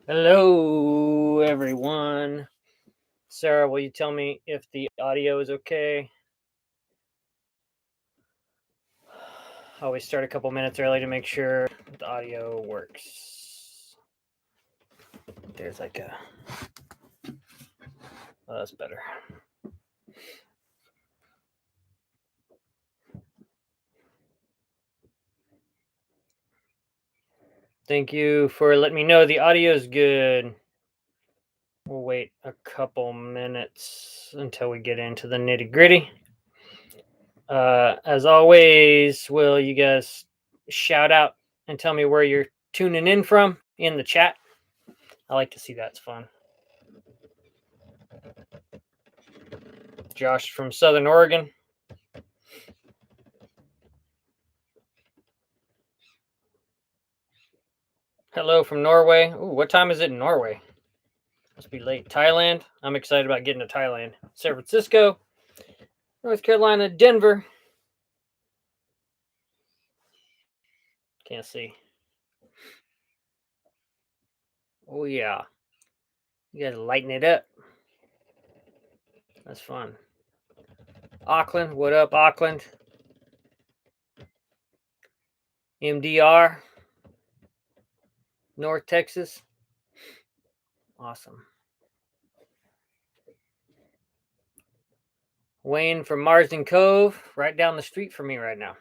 Hello, everyone. Sarah, will you tell me if the audio is okay? I always start a couple minutes early to make sure the audio works. There's like a. Oh, that's better. Thank you for letting me know the audio is good. We'll wait a couple minutes until we get into the nitty gritty. As always, will you guys shout out and tell me where you're tuning in from in the chat? I like to see that. It's fun. Josh from Southern Oregon. Hello from Norway. Ooh, what time is it in Norway? Must be late. Thailand. I'm excited about getting to Thailand. San Francisco, North Carolina, Denver. Can't see. Oh yeah. You gotta lighten it up. That's fun. Auckland. What up, Auckland? MDR. North Texas. Awesome. Wayne from Marsden Cove, right down the street from me right now.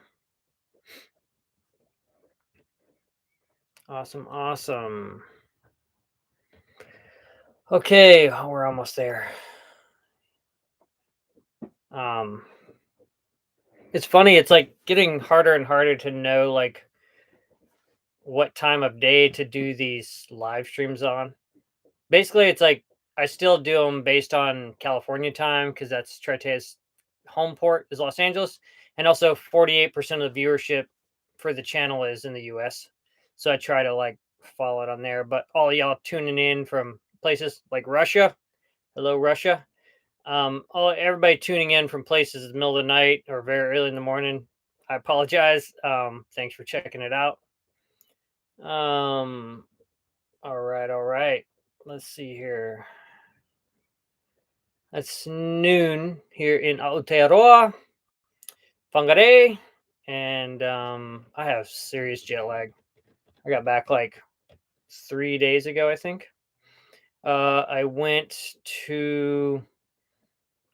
Awesome. Okay, we're almost there. It's funny, it's like getting harder and harder to know like what time of day to do these live streams on. Basically, it's like I still do them based on California time because that's Triteia's home port is Los Angeles, and also 48% of the viewership for the channel is in the US. So I try to like follow it on there. But all y'all tuning in from places like Russia, hello Russia. Everybody tuning in from places in the middle of the night or very early in the morning. I apologize. Thanks for checking it out. All right. Let's see here. It's noon here in Aotearoa, Whangārei, and I have serious jet lag. I got back like 3 days ago, I think. I went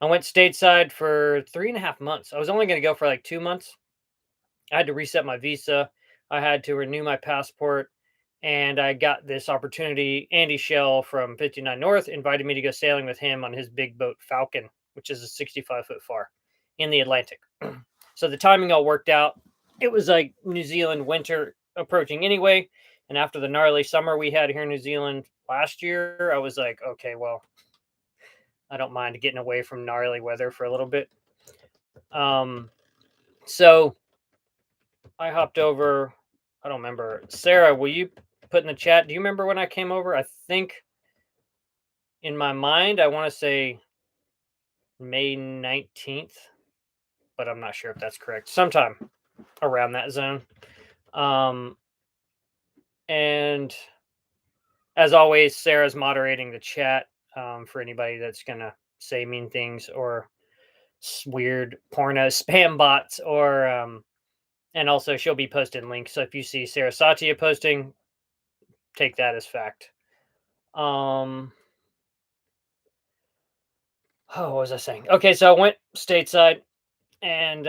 stateside for 3.5 months. I was only going to go for like 2 months. I had to reset my visa. I had to renew my passport, and I got this opportunity. Andy Shell from 59 North invited me to go sailing with him on his big boat Falcon, which is a 65-foot far in the Atlantic. So the timing all worked out. It was like New Zealand winter approaching anyway, and after the gnarly summer we had here in New Zealand last year, I was like, okay, well, I don't mind getting away from gnarly weather for a little bit. So I hopped over. I don't remember. Sarah, will you put in the chat? Do you remember when I came over? I think in my mind, I want to say May 19th, but I'm not sure if that's correct. Sometime around that zone. And as always, Sarah's moderating the chat for anybody that's going to say mean things or weird porno spam bots or and also she'll be posting links. So if you see Sarah Satya posting, take that as fact. Oh, what was I saying? Okay, so I went stateside and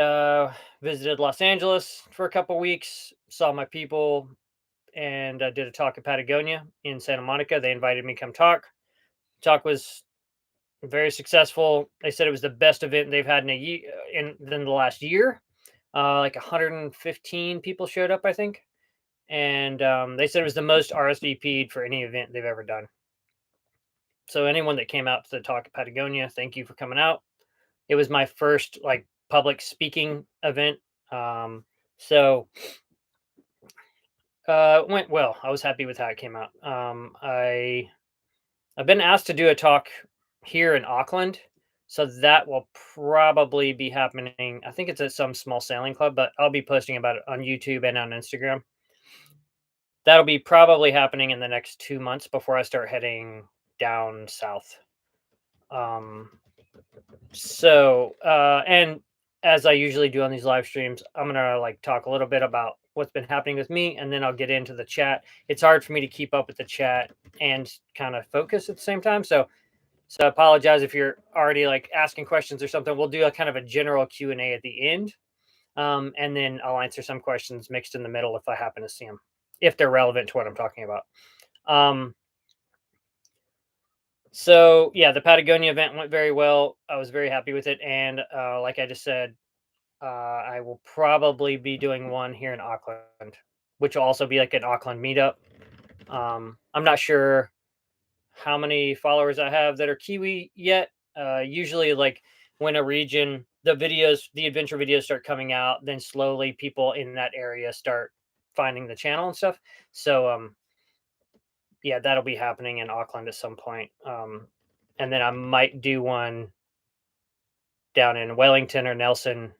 visited Los Angeles for a couple weeks, saw my people, and did a talk at Patagonia in Santa Monica. They invited me to come talk. Talk was very successful. They said it was the best event they've had in a year in the last year. Like 115 people showed up, I think, and they said it was the most RSVP'd for any event they've ever done. So anyone that came out to the talk at Patagonia, thank you for coming out. It was my first like public speaking event. So went well. I was happy with how it came out. I've been asked to do a talk here in Auckland, so that will probably be happening. I think it's at some small sailing club, but I'll be posting about it on YouTube and on Instagram. that'll be probably happening in the next 2 months before I start heading down south. Um, and as I usually do on these live streams, I'm gonna like talk a little bit about what's been happening with me, and then I'll get into the chat. It's hard for me to keep up with the chat and kind of focus at the same time. So I apologize if you're already like asking questions or something. We'll do a kind of a general Q&A at the end. And then I'll answer some questions mixed in the middle if I happen to see them, if they're relevant to what I'm talking about. So yeah, the Patagonia event went very well. I was very happy with it. And like I just said, I will probably be doing one here in Auckland, which will also be like an Auckland meetup. I'm not sure how many followers I have that are Kiwi yet. Usually, like when a region, the adventure videos start coming out, then slowly people in that area start finding the channel and stuff. So, yeah, that'll be happening in Auckland at some point. And then I might do one down in Wellington or Nelson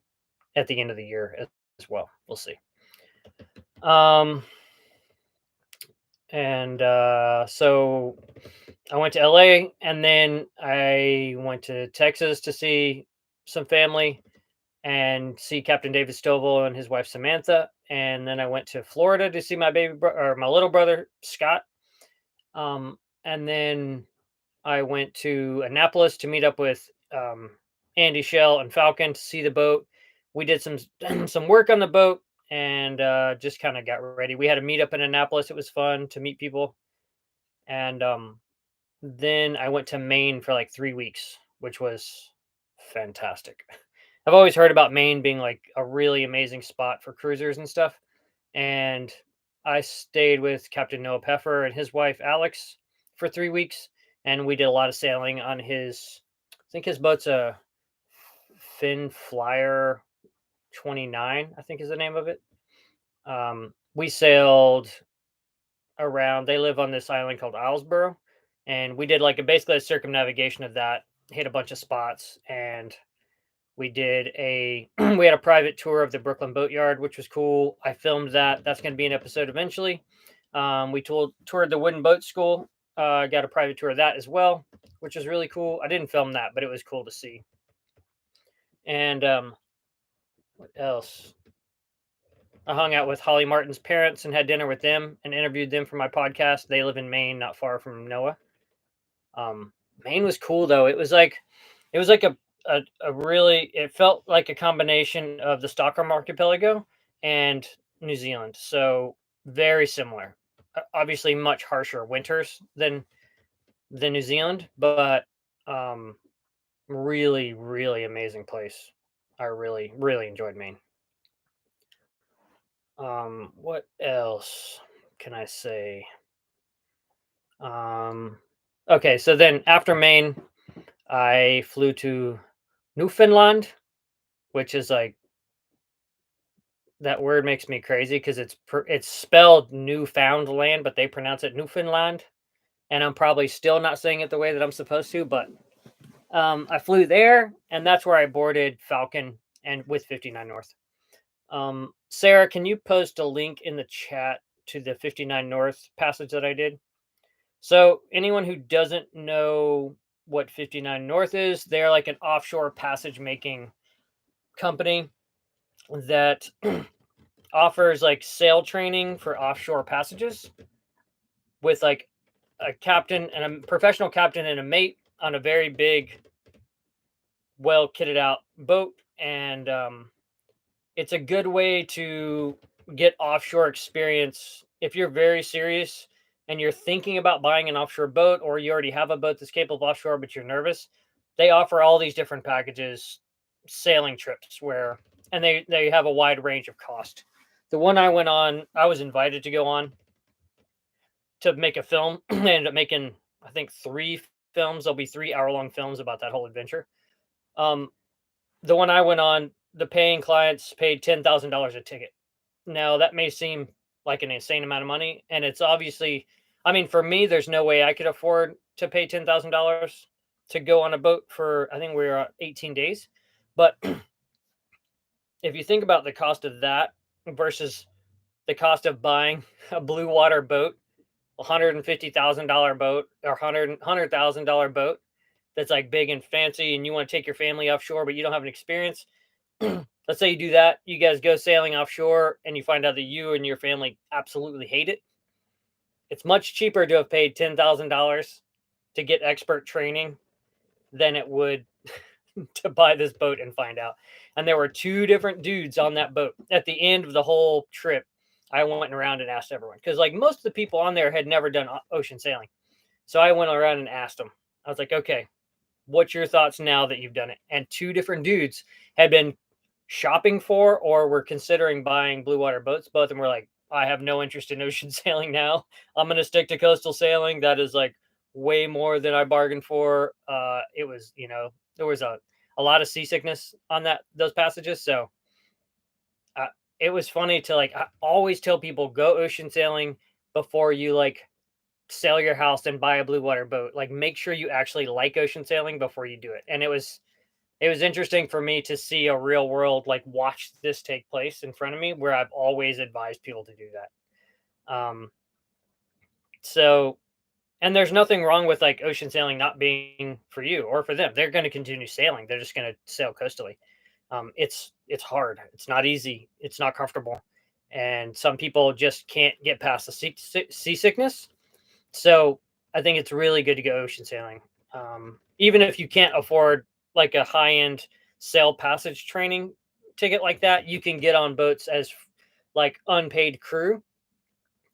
at the end of the year as well. We'll see. So I went to LA, and then I went to Texas to see some family and see Captain David Stovall and his wife Samantha. And then I went to Florida to see my or my little brother Scott. And then I went to Annapolis to meet up with Andy Shell and Falcon to see the boat. We did some work on the boat and just kind of got ready. We had a meetup in Annapolis. It was fun to meet people. And then I went to Maine for like 3 weeks, which was fantastic. I've always heard about Maine being like a really amazing spot for cruisers and stuff. And I stayed with Captain Noah Peffer and his wife Alex for 3 weeks, and we did a lot of sailing on his. I think his boat's a Fin Flyer 29. I think is the name of it. We sailed around. They live on this island called Islesboro, and we did like basically a circumnavigation of that. Hit a bunch of spots, and we did we had a private tour of the Brooklyn Boatyard, which was cool. I filmed that. That's going to be an episode eventually. We toured the Wooden Boat School. Got a private tour of that as well, which was really cool. I didn't film that, but it was cool to see. And what else? I hung out with Holly Martin's parents and had dinner with them and interviewed them for my podcast. They live in Maine, not far from Noah. Maine was cool though. It was like a really, it felt like a combination of the Stockholm archipelago and New Zealand. So very similar. Obviously much harsher winters than New Zealand, but really, really amazing place. I really, really enjoyed Maine. What else can I say? Okay, so then after Maine, I flew to Newfoundland, which is like, that word makes me crazy because it's spelled Newfoundland, but they pronounce it Newfoundland, and I'm probably still not saying it the way that I'm supposed to. But I flew there, and that's where I boarded Falcon and with 59 North. Sarah, can you post a link in the chat to the 59 North passage that I did? So anyone who doesn't know what 59 North is, they're like an offshore passage making company that offers like sail training for offshore passages with like a captain and a professional captain and a mate on a very big, well kitted out boat. And it's a good way to get offshore experience if you're very serious and you're thinking about buying an offshore boat, or you already have a boat that's capable of offshore but you're nervous. They offer all these different packages, sailing trips and they have a wide range of cost. The one I went on, I was invited to go on to make a film. I ended up making, I think, 3 films. There'll be 3-hour-long films about that whole adventure. The one I went on, the paying clients paid $10,000 a ticket. Now that may seem like an insane amount of money, and it's obviously, I mean, for me, there's no way I could afford to pay $10,000 to go on a boat for, I think we were 18 days. But if you think about the cost of that versus the cost of buying a blue water boat, $150,000 boat or $100,000 boat that's like big and fancy, and you want to take your family offshore, but you don't have an experience. Let's say you do that, you guys go sailing offshore, and you find out that you and your family absolutely hate it. It's much cheaper to have paid $10,000 to get expert training than it would to buy this boat and find out. And there were two different dudes on that boat. At the end of the whole trip, I went around and asked everyone, because like most of the people on there had never done ocean sailing. So I went around and asked them. I was like, okay, what's your thoughts now that you've done it? And two different dudes had been shopping for or were considering buying blue water boats. Both of them were like, I have no interest in ocean sailing now. I'm going to stick to coastal sailing. That is like way more than I bargained for. It was, there was a lot of seasickness on those passages. So uh, it was funny to like, I always tell people go ocean sailing before you like sell your house and buy a blue water boat. Like make sure you actually like ocean sailing before you do it. And it was interesting for me to see a real world, like watch this take place in front of me, where I've always advised people to do that. So, and there's nothing wrong with like ocean sailing not being for you or for them. They're going to continue sailing. They're just going to sail coastally. It's hard. It's not easy. It's not comfortable, and some people just can't get past the seasickness. So I think it's really good to go ocean sailing, even if you can't afford like a high end sail passage training ticket like that. You can get on boats as like unpaid crew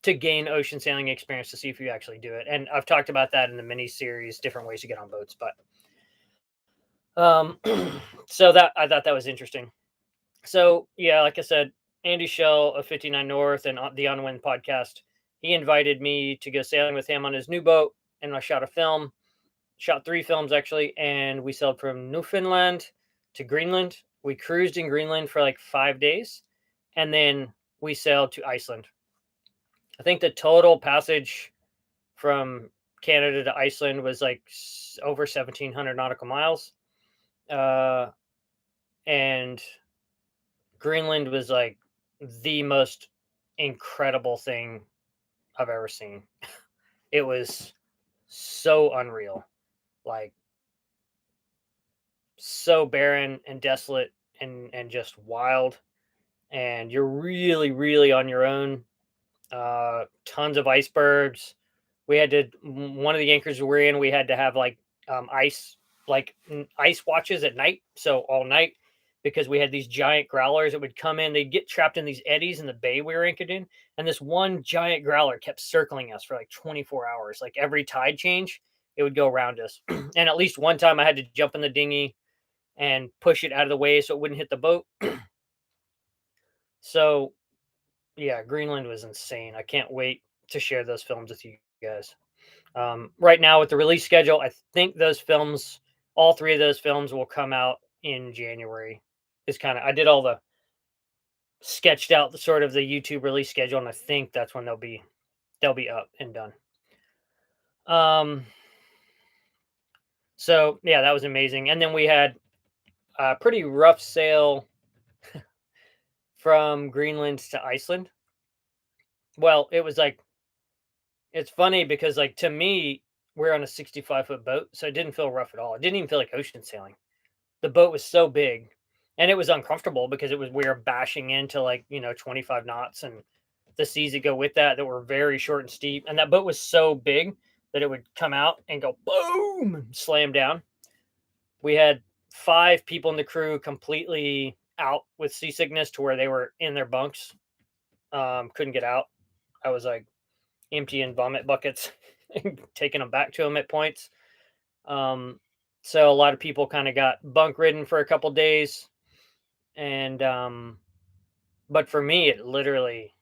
to gain ocean sailing experience to see if you actually do it. And I've talked about that in the mini series, different ways to get on boats. But so that I thought that was interesting. So yeah, like I said, Andy Shell of 59 North and the On Wind podcast, he invited me to go sailing with him on his new boat, and I shot a film, shot 3 films actually, and we sailed from Newfoundland to Greenland. We cruised in Greenland for like 5 days, and then we sailed to Iceland. I think the total passage from Canada to Iceland was like over 1,700 nautical miles. And Greenland was like the most incredible thing I've ever seen. It was so unreal, like so barren and desolate and just wild. And you're really, really on your own. Tons of icebergs. We had to one of the anchors we were in. We had to have like ice watches at night, so all night, because we had these giant growlers that would come in. They'd get trapped in these eddies in the bay we were anchored in, and this one giant growler kept circling us for like 24 hours. Like every tide change, it would go around us. And at least one time, I had to jump in the dinghy and push it out of the way so it wouldn't hit the boat. So yeah, Greenland was insane. I can't wait to share those films with you guys. Right now, with the release schedule, I think those films, all 3 of those films, will come out in January. It's kind of I did all the sketched out the sort of the YouTube release schedule, and I think that's when they'll be up and done. So yeah, that was amazing. And then we had a pretty rough sail from Greenland to Iceland. Well, it was like it's funny because like to me, we're on a 65-foot boat, so it didn't feel rough at all. It didn't even feel like ocean sailing. The boat was so big, and it was uncomfortable because we were bashing into like 25 knots, and the seas that go with that were very short and steep, and that boat was so big that it would come out and go boom and slam down. We had 5 people in the crew completely out with seasickness to where they were in their bunks, couldn't get out. I was like emptying vomit buckets and taking them back to them at points. So a lot of people kind of got bunk ridden for a couple days. And but for me, it literally,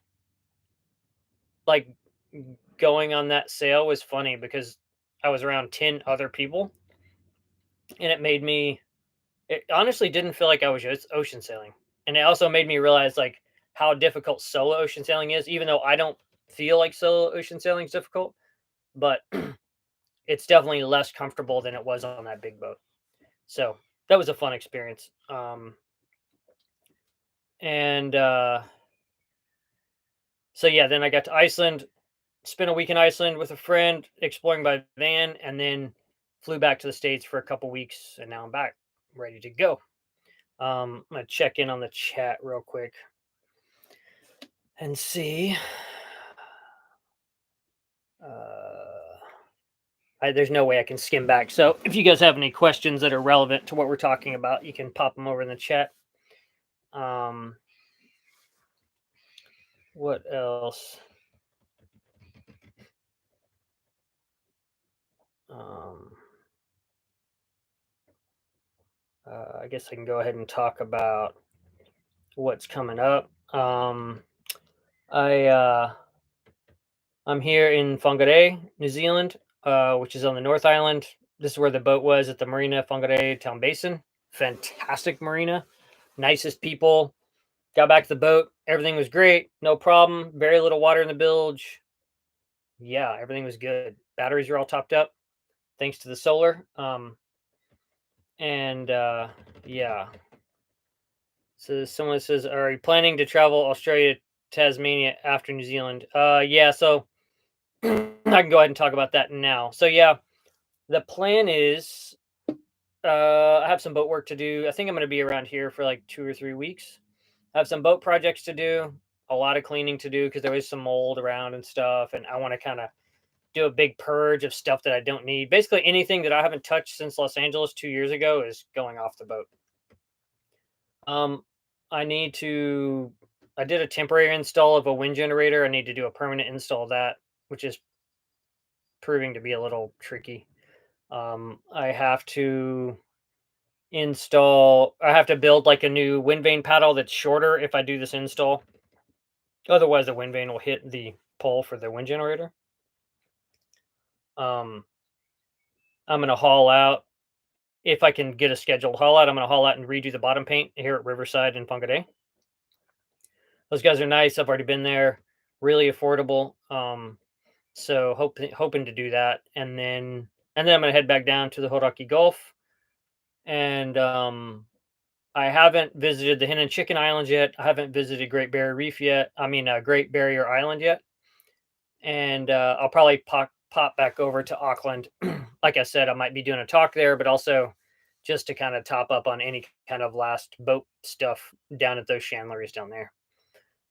like, going on that sail was funny because I was around 10 other people, and it honestly didn't feel like I was just ocean sailing. And it also made me realize like how difficult solo ocean sailing is, even though I don't feel like solo ocean sailing is difficult, but it's definitely less comfortable than it was on that big boat. So that was a fun experience. And So yeah, then I got to Iceland, spent a week in Iceland with a friend, exploring by van, and then flew back to the States for a couple weeks, and now I'm back, ready to go. I'm gonna check in on the chat real quick and see. Uh, there's no way I can skim back. So if you guys have any questions that are relevant to what we're talking about, you can pop them over in the chat. Um, what else? Um, I guess I can go ahead and talk about what's coming up. I I'm here in Whangārei, New Zealand, which is on the North Island. This is where the boat was at the marina, Whangārei Town Basin. Fantastic marina, nicest people. Got back to the boat, everything was great, no problem. Very little water in the bilge. Yeah, everything was good. Batteries are all topped up, thanks to the solar. And yeah. So someone says, "Are you planning to travel Australia, Tasmania after New Zealand?" Yeah. So I can go ahead and talk about that now. So yeah, the plan is I have some boat work to do. I think I'm going to be around here for like 2 or 3 weeks. I have some boat projects to do, a lot of cleaning to do because there is some mold around and stuff, and I want to kind of do a big purge of stuff that I don't need. Basically, anything that I haven't touched since Los Angeles 2 years ago is going off the boat. Um, I need to. I did a temporary install of a wind generator. I need to do a permanent install of that, which is proving to be a little tricky. I have to install. I have to build like a new wind vane paddle that's shorter if I do this install. Otherwise, the wind vane will hit the pole for the wind generator. Um, I'm gonna haul out if I can get a scheduled haul out. I'm gonna haul out and redo the bottom paint here at Riverside in Whangārei. Those guys are nice. I've already been there. Really affordable. So hoping to do that, and then I'm gonna head back down to the Hauraki Gulf, and I haven't visited the Hen and Chicken Islands yet. I haven't visited Great Barrier Reef yet. I mean, Great Barrier Island yet, and I'll probably pop back over to Auckland. Like I said, I might be doing a talk there, but also just to kind of top up on any kind of last boat stuff down at those chandleries down there.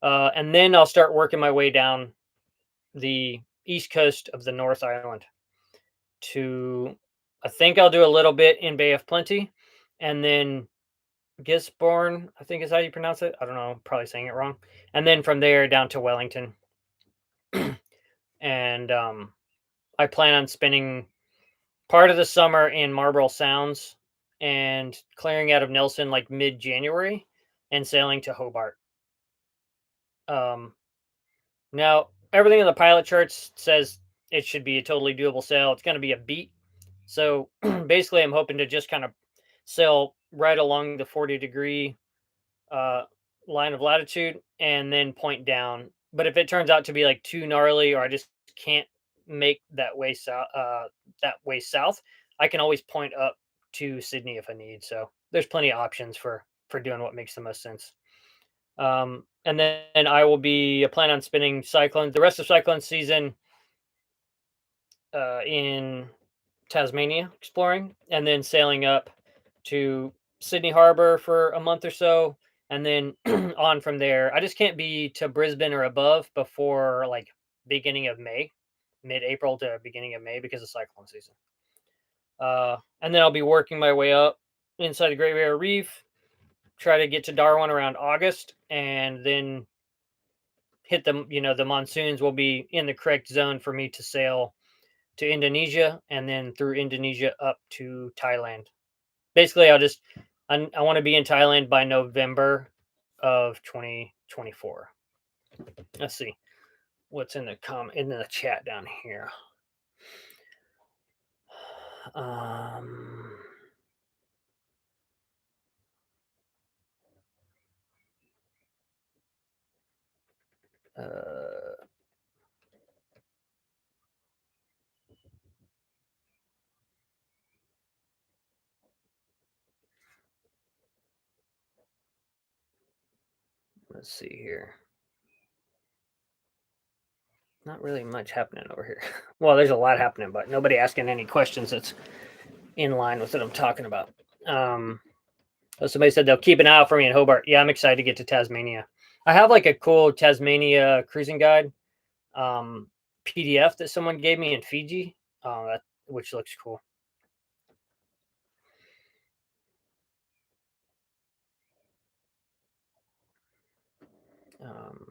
And then I'll start working my way down the east coast of the North Island to, I think I'll do a little bit in Bay of Plenty, and then Gisborne, I think is how you pronounce it. I don't know, I'm probably saying it wrong. And then from there down to Wellington. And I plan on spending part of the summer in Marlborough Sounds and clearing out of Nelson like mid January and sailing to Hobart. Um, Now, everything in the pilot charts says it should be a totally doable sail. It's going to be a beat. So basically, I'm hoping to just kind of sail right along the 40-degree uh, line of latitude and then point down. But if it turns out to be like too gnarly, or I just can't make that way south, I can always point up to Sydney if I need. So there's plenty of options for doing what makes the most sense. And then I will be plan on spending the rest of cyclone season in Tasmania exploring, and then sailing up to Sydney Harbor for a month or so, and then on from there. I just can't be to Brisbane or above before like beginning of May, mid-April to beginning of May because of cyclone season. And then I'll be working my way up inside the Great Barrier Reef, try to get to Darwin around August, and then hit the monsoons will be in the correct zone for me to sail to Indonesia, and then through Indonesia up to Thailand. Basically, I want to be in Thailand by November of 2024. Let's see what's in the chat down here. Um, uh, let's see here. Not really much happening over here. Well, there's a lot happening, but nobody asking any questions that's in line with what I'm talking about. Um, Somebody said they'll keep an eye out for me in Hobart. Yeah, I'm excited to get to Tasmania. I have like a cool Tasmania cruising guide PDF that someone gave me in Fiji, which looks cool. Um,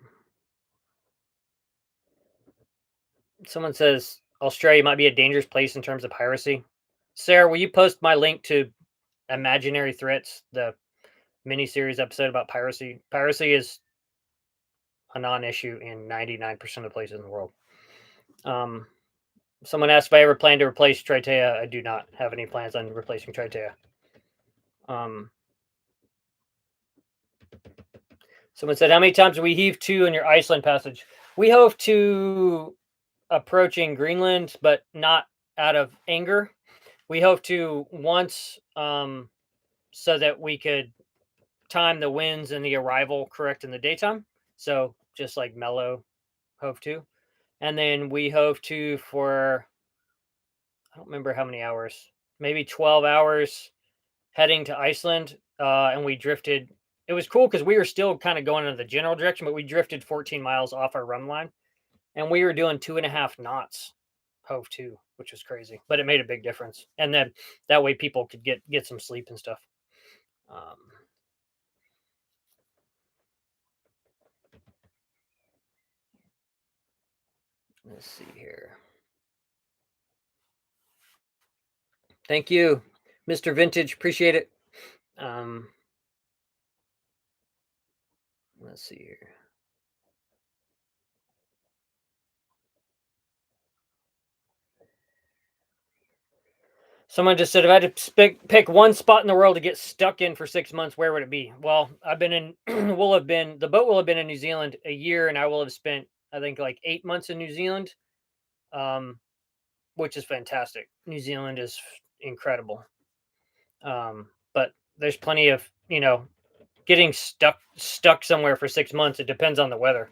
Someone says Australia might be a dangerous place in terms of piracy. Sarah, will you post my link to Imaginary Threats, the miniseries episode about piracy? Piracy is a non-issue in 99% of places in the world. Um, Someone asked if I ever plan to replace Triteia. I do not have any plans on replacing Triteia. Someone said, how many times do we heave to in your Iceland passage? We hove to approaching Greenland, but not out of anger. We hove to once so that we could time the winds and the arrival correct in the daytime. So just like mellow hove to. And then we hove to for, I don't remember how many hours, maybe 12 hours heading to Iceland. And we drifted. It was cool because we were still kind of going in the general direction, but we drifted 14 miles off our run line and we were doing 2.5 knots hove to, which was crazy, but it made a big difference. And then that way people could get some sleep and stuff. Um, let's see here. Thank you, Mr. Vintage. Appreciate it. Let's see here. Someone just said, if I had to pick one spot in the world to get stuck in for 6 months, where would it be? Well, I've been in, the boat will have been in New Zealand a year, and I will have spent, I think, like 8 months in New Zealand, which is fantastic. New Zealand is incredible. But there's plenty of, getting stuck somewhere for 6 months. It depends on the weather,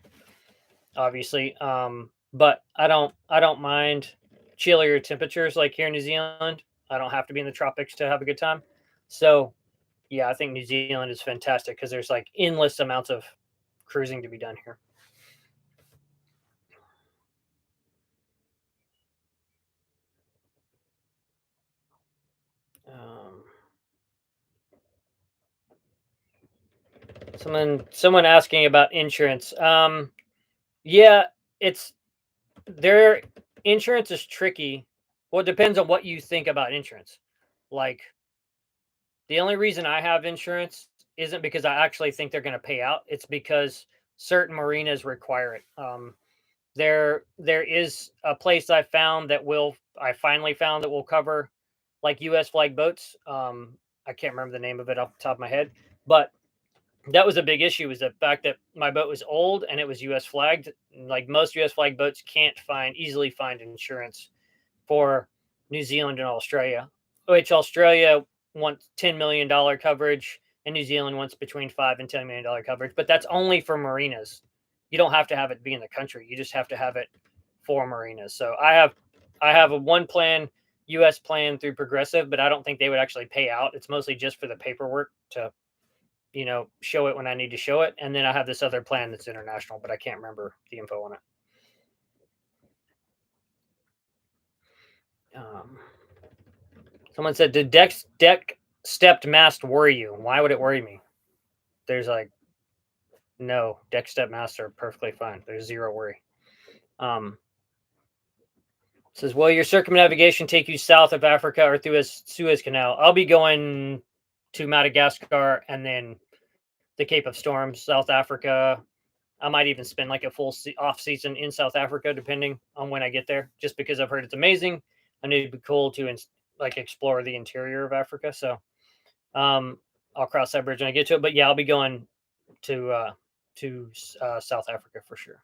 obviously. But I don't mind chillier temperatures like here in New Zealand. I don't have to be in the tropics to have a good time. So yeah, I think New Zealand is fantastic because there's like endless amounts of cruising to be done here. Um, someone asking about insurance. Yeah, it's their insurance is tricky. Well, it depends on what you think about insurance. Like the only reason I have insurance isn't because I actually think they're going to pay out. It's because certain marinas require it. There is a place I finally found that will cover like U.S. flag boats. I can't remember the name of it off the top of my head, but that was a big issue. Was the fact that my boat was old and it was U.S. flagged. Like most U.S. flag boats can't easily find insurance for New Zealand and Australia, which Australia wants $10 million coverage and New Zealand wants between $5 and $10 million coverage. But that's only for marinas. You don't have to have it be in the country. You just have to have it for marinas. So I have a one plan, U.S. plan through Progressive, but I don't think they would actually pay out. It's mostly just for the paperwork to show it when I need to show it. And then I have this other plan that's international, but I can't remember the info on it. Someone said, did deck stepped mast worry you? Why would it worry me? There's like, no, deck stepped masts are perfectly fine. There's zero worry. Says, will your circumnavigation take you south of Africa or through a Suez Canal? I'll be going to Madagascar and then the Cape of Storms, South Africa. I might even spend like a full off season in South Africa, depending on when I get there, just because I've heard it's amazing. And it'd be cool to like explore the interior of Africa. So I'll cross that bridge when I get to it. But yeah, I'll be going to South Africa for sure.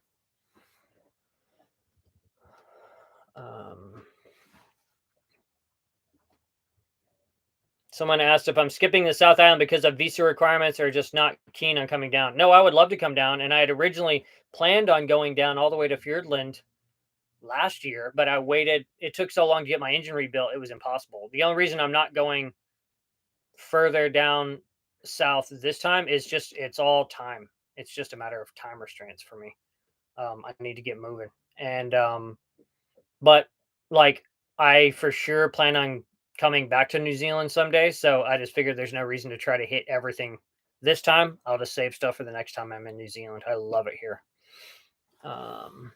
Someone asked if I'm skipping the South Island because of visa requirements or just not keen on coming down. No, I would love to come down. And I had originally planned on going down all the way to Fiordland last year, but I waited. It took so long to get my engine rebuilt, it was impossible. The only reason I'm not going further down south this time is just it's all time. It's just a matter of time restraints for me. I need to get moving. And but like I for sure plan on coming back to New Zealand someday. So I just figured there's no reason to try to hit everything this time. I'll just save stuff for the next time I'm in New Zealand. I love it here. Um,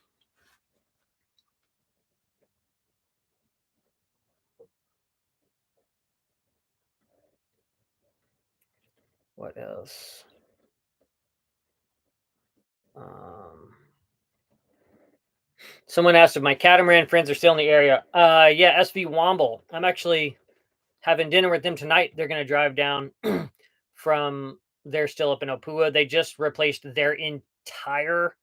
what else? Um, Someone asked if my catamaran friends are still in the area. Yeah, SV Womble. I'm actually having dinner with them tonight. They're going to drive down from. They're still up in Opua. They just replaced their entire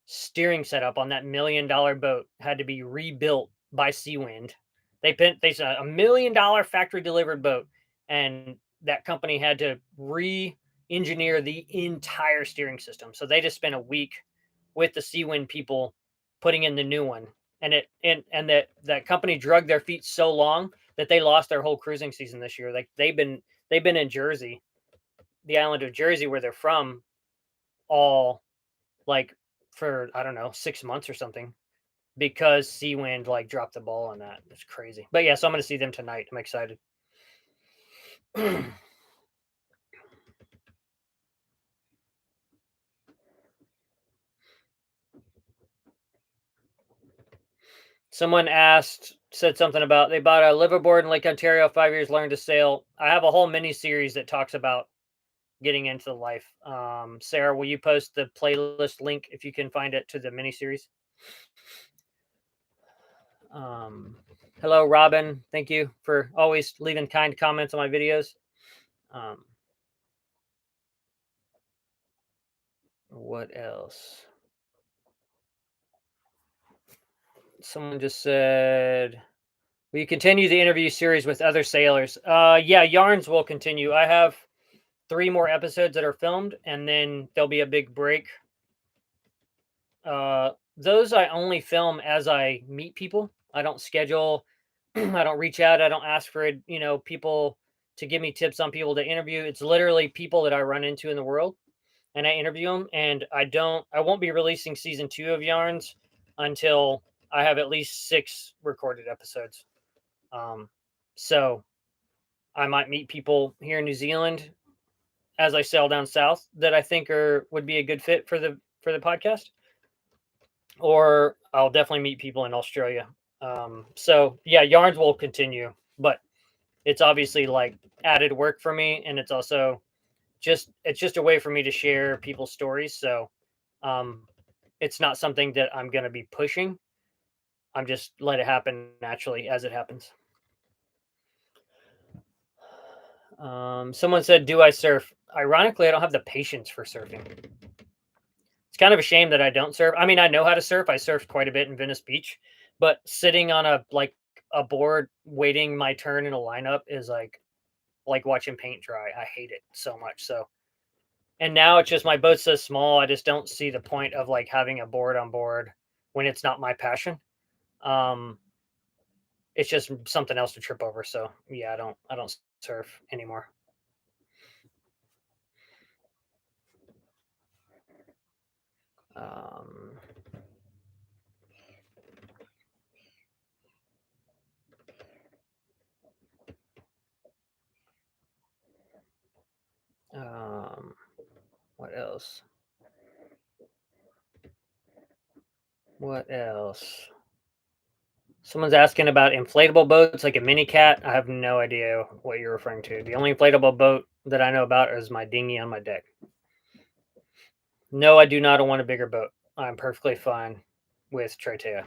steering setup on that $1 million boat. Had to be rebuilt by Seawind. They said $1 million factory delivered boat, and that company had to re-engineer the entire steering system. So they just spent a week with the Seawind people putting in the new one. And that company drug their feet so long that they lost their whole cruising season this year. Like they've been in Jersey, the island of Jersey where they're from, all like for I don't know 6 months or something because Seawind like dropped the ball on that. It's crazy. But yeah, so I'm gonna see them tonight. I'm excited. Someone said something about they bought a liveaboard in Lake Ontario, 5 years, learned to sail. I have a whole mini series that talks about getting into the life. Sarah, will you post the playlist link if you can find it to the mini series? Hello, Robin. Thank you for always leaving kind comments on my videos. What else? Someone just said, will you continue the interview series with other sailors? Yeah, yarns will continue. I have 3 more episodes that are filmed, and then there'll be a big break. Those I only film as I meet people. I don't schedule. I don't reach out. I don't ask for people to give me tips on people to interview. It's literally people that I run into in the world, and I interview them. And I won't be releasing season 2 of Yarns until I have at least 6 recorded episodes. So I might meet people here in New Zealand as I sail down south that I think would be a good fit for the podcast, or I'll definitely meet people in Australia. So yeah, yarns will continue, but it's obviously like added work for me, and it's also it's just a way for me to share people's stories. So it's not something that I'm going to be pushing. I'm just let it happen naturally as it happens. Someone said, "Do I surf?" Ironically, I don't have the patience for surfing. It's kind of a shame that I don't surf. I mean, I know how to surf. I surfed quite a bit in Venice Beach, but sitting on a board waiting my turn in a lineup is like watching paint dry. I hate it so much. So, and now it's just my boat's so small. I just don't see the point of like having a board on board when it's not my passion. Um, it's just something else to trip over. So yeah, I don't surf anymore. Um, um, what else? What else? Someone's asking about inflatable boats like a mini cat. I have no idea what you're referring to. The only inflatable boat that I know about is my dinghy on my deck. No, I do not want a bigger boat. I'm perfectly fine with Triteia.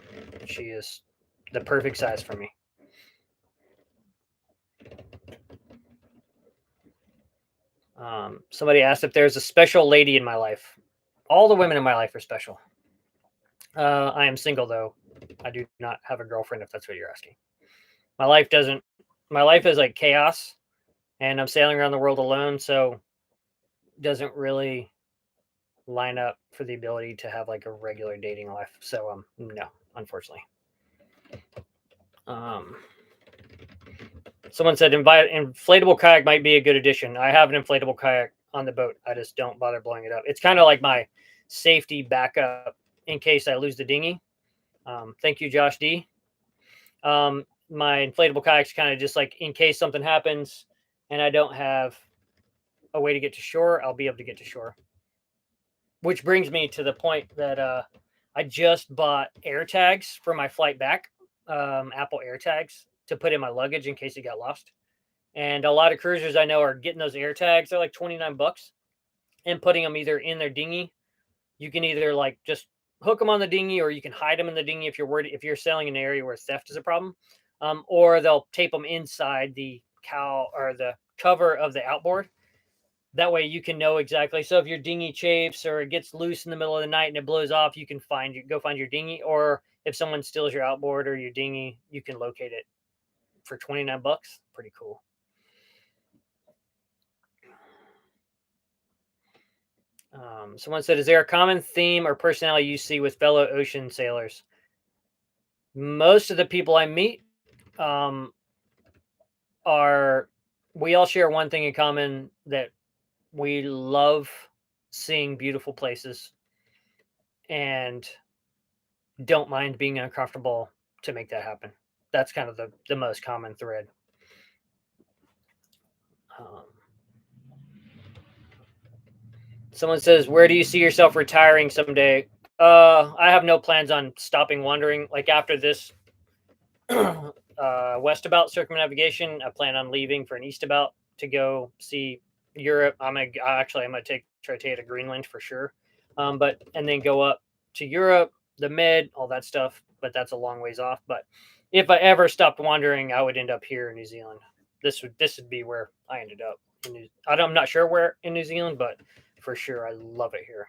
She is the perfect size for me. Somebody asked if there's a special lady in my life. All the women in my life are special. I am single though. I do not have a girlfriend if that's what you're asking. My life doesn't. My life is like chaos, and I'm sailing around the world alone, so doesn't really line up for the ability to have like a regular dating life. So no, unfortunately. Um, Someone said inflatable kayak might be a good addition. I have an inflatable kayak on the boat. I just don't bother blowing it up. It's kind of like my safety backup in case I lose the dinghy. Thank you, Josh D. My inflatable kayak's kind of just like in case something happens and I don't have a way to get to shore, I'll be able to get to shore. Which brings me to the point that I just bought air tags for my flight back, Apple air tags to put in my luggage in case it got lost. And a lot of cruisers I know are getting those air tags. They're like $29 and putting them either in their dinghy. You can either like just hook them on the dinghy, or you can hide them in the dinghy if you're worried, if you're sailing in an area where theft is a problem. Or they'll tape them inside the cow or the cover of the outboard. That way you can know exactly. So if your dinghy chafes or it gets loose in the middle of the night and it blows off, you can go find your dinghy. Or if someone steals your outboard or your dinghy, you can locate it for $29. Pretty cool. Someone said, is there a common theme or personality you see with fellow ocean sailors? Most of the people I meet we all share one thing in common, that we love seeing beautiful places and don't mind being uncomfortable to make that happen. That's kind of the most common thread. Someone says, where do you see yourself retiring someday? I have no plans on stopping wandering. Like after this westabout circumnavigation, I plan on leaving for an eastabout to go see Europe. I'm gonna take Triteia to Greenland for sure, and then go up to Europe, the Med, all that stuff. But that's a long ways off. But if I ever stopped wandering, I would end up here in New Zealand. This would be where I ended up. I'm not sure where in New Zealand, but for sure, I love it here.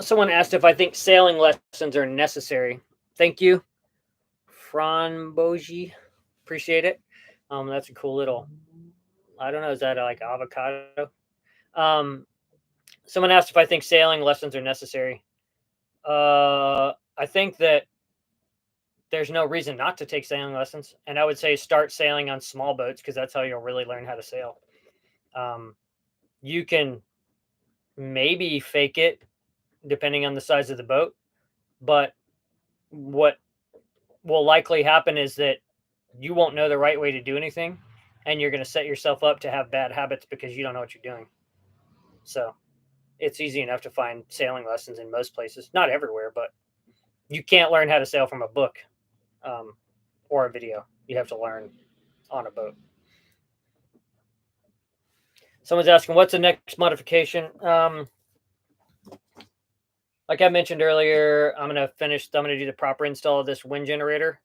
Someone asked if I think sailing lessons are necessary. Thank you, Franboji. Appreciate it. That's a cool little. I don't know. Is that like avocado? Someone asked if I think sailing lessons are necessary. I think that there's no reason not to take sailing lessons, and I would say start sailing on small boats because that's how you'll really learn how to sail. You can maybe fake it depending on the size of the boat, but what will likely happen is that you won't know the right way to do anything, and you're going to set yourself up to have bad habits because you don't know what you're doing. So it's easy enough to find sailing lessons in most places, not everywhere, but you can't learn how to sail from a book or a video. You have to learn on a boat. Someone's asking, what's the next modification? Like I mentioned earlier, I'm going to do the proper install of this wind generator.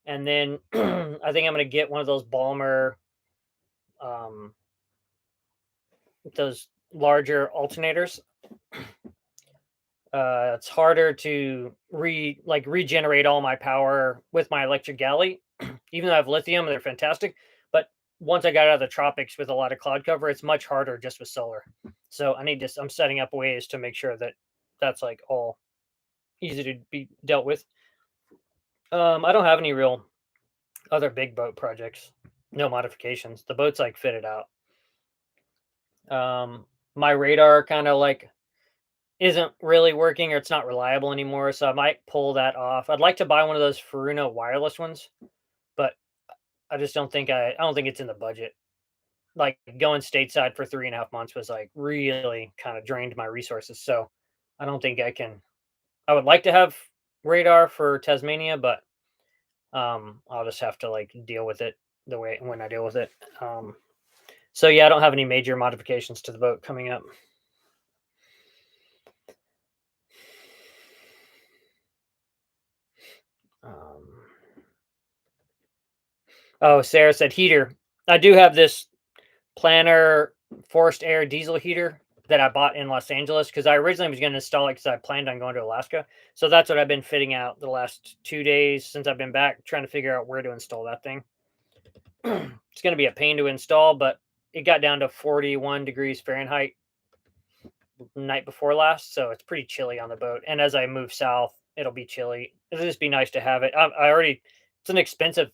And then I think I'm going to get one of those Balmer, those larger alternators. It's harder to regenerate all my power with my electric galley, even though I have lithium and they're fantastic. But once I got out of the tropics with a lot of cloud cover, it's much harder just with solar. So I'm setting up ways to make sure that that's like all easy to be dealt with. I don't have any real other big boat projects. No modifications. The boat's like fitted out. My radar kind of like isn't really working, or it's not reliable anymore, so I might pull that off. I'd like to buy one of those Furuno wireless ones, but I just don't think I don't think it's in the budget. Like going stateside for 3.5 months was like really kind of drained my resources. So I don't think I can. I would like to have radar for Tasmania, but I'll just have to like deal with it the way when I deal with it. So yeah, I don't have any major modifications to the boat coming up. Oh, Sarah said heater. I do have this Planner forced air diesel heater that I bought in Los Angeles because I originally was going to install it because I planned on going to Alaska. So that's what I've been fitting out the last 2 days since I've been back, trying to figure out where to install that thing. It's going to be a pain to install, but it got down to 41 degrees Fahrenheit night before last, so it's pretty chilly on the boat. And as I move south, it'll be chilly. It'll just be nice to have it. I already, it's an expensive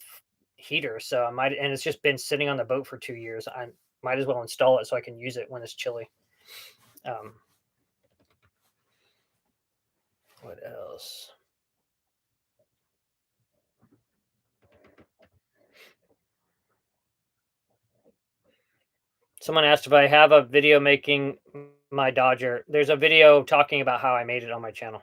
heater, so I might, and it's just been sitting on the boat for 2 years. I might as well install it so I can use it when it's chilly. What else? Someone asked if I have a video making my Dodger. There's a video talking about how I made it on my channel.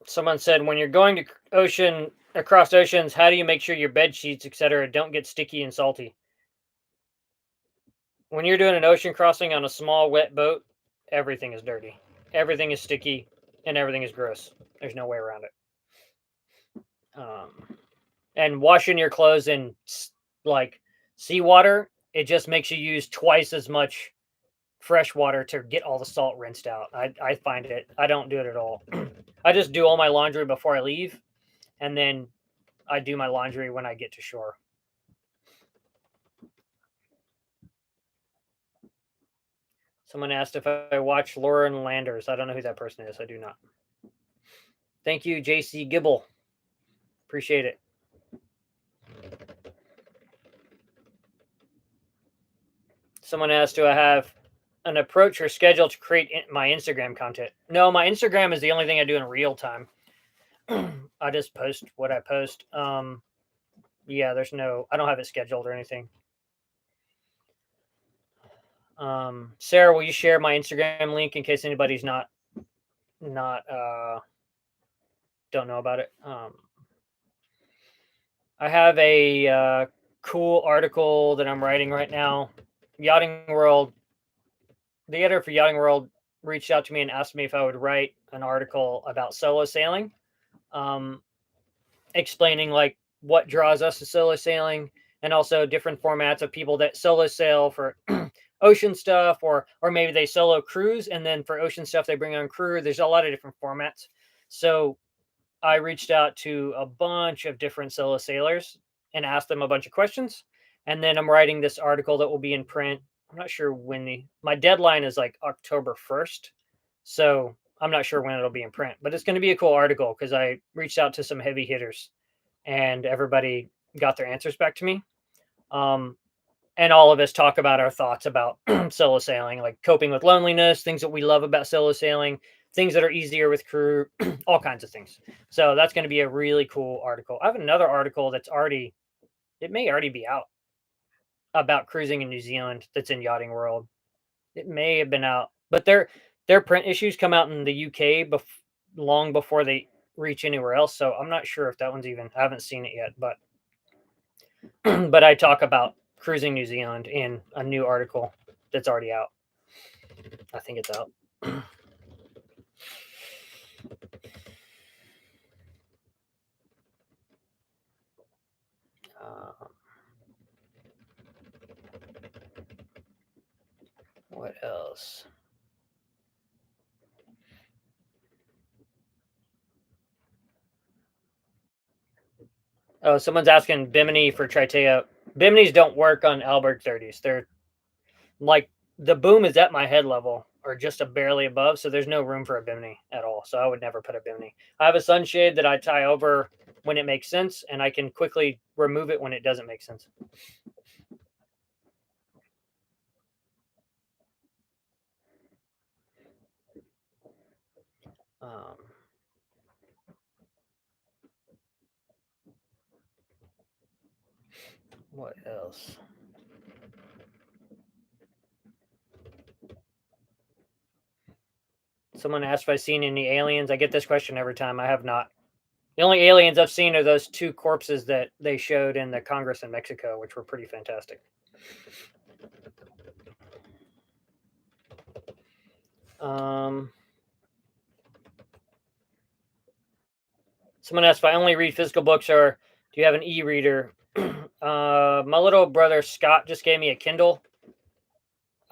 Someone said, when you're going to ocean across oceans, how do you make sure your bed sheets, etc., don't get sticky and salty? When you're doing an ocean crossing on a small wet boat, everything is dirty, everything is sticky, and everything is gross. There's no way around it. And washing your clothes in like seawater, it just makes you use twice as much fresh water to get all the salt rinsed out. I find it. I don't do it at all. I just do all my laundry before I leave, and then I do my laundry when I get to shore. Someone asked if I watch Laura and Landers. I don't know who that person is. I do not. Thank you, JC Gibble. Appreciate it. Someone asked, do I have an approach or schedule to create my Instagram content? No, my Instagram is the only thing I do in real time. I just post what I post. Yeah, there's no, I don't have it scheduled or anything. Sarah, will you share my Instagram link in case anybody's not don't know about it? I have a cool article that I'm writing right now. Yachting World, the editor for Yachting World reached out to me and asked me if I would write an article about solo sailing, explaining like what draws us to solo sailing and also different formats of people that solo sail for ocean stuff, or maybe they solo cruise and then for ocean stuff they bring on crew. There's a lot of different formats. So I reached out to a bunch of different solo sailors and asked them a bunch of questions. And then I'm writing this article that will be in print. I'm not sure when my deadline is like October 1st. So I'm not sure when it'll be in print, but it's going to be a cool article because I reached out to some heavy hitters and everybody got their answers back to me. And all of us talk about our thoughts about solo sailing, like coping with loneliness, things that we love about solo sailing, things that are easier with crew, all kinds of things. So that's going to be a really cool article. I have another article that's already, it may already be out, about cruising in New Zealand that's in Yachting World. It may have been out, but their print issues come out in the UK long before they reach anywhere else. So I'm not sure if that one's even, I haven't seen it yet, but but I talk about cruising New Zealand in a new article that's already out. I think it's out. What else? Oh, someone's asking Bimini for Triteia. Biminis don't work on Alberg 30s. They're like, the boom is at my head level or just a barely above, so there's no room for a Bimini at all. So I would never put a Bimini. I have a sunshade that I tie over when it makes sense, and I can quickly remove it when it doesn't make sense. What else? Someone asked if I've seen any aliens. I get this question every time. I have not. The only aliens I've seen are those two corpses that they showed in the Congress in Mexico, which were pretty fantastic. Um, Someone asked if I only read physical books or do you have an e-reader? My little brother Scott just gave me a Kindle.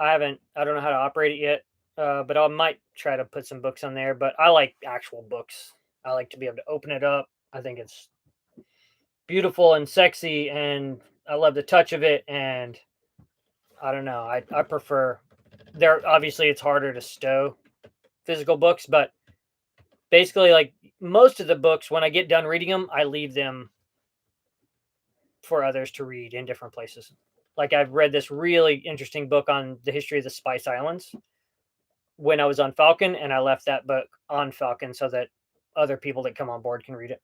I don't know how to operate it yet, but I might try to put some books on there. But I like actual books. I like to be able to open it up. I think it's beautiful and sexy, and I love the touch of it. And I don't know. I prefer. There obviously it's harder to stow physical books, but basically, like most of the books, when I get done reading them, I leave them for others to read in different places. Like I've read this really interesting book on the history of the Spice Islands when I was on Falcon, and I left that book on Falcon so that other people that come on board can read it.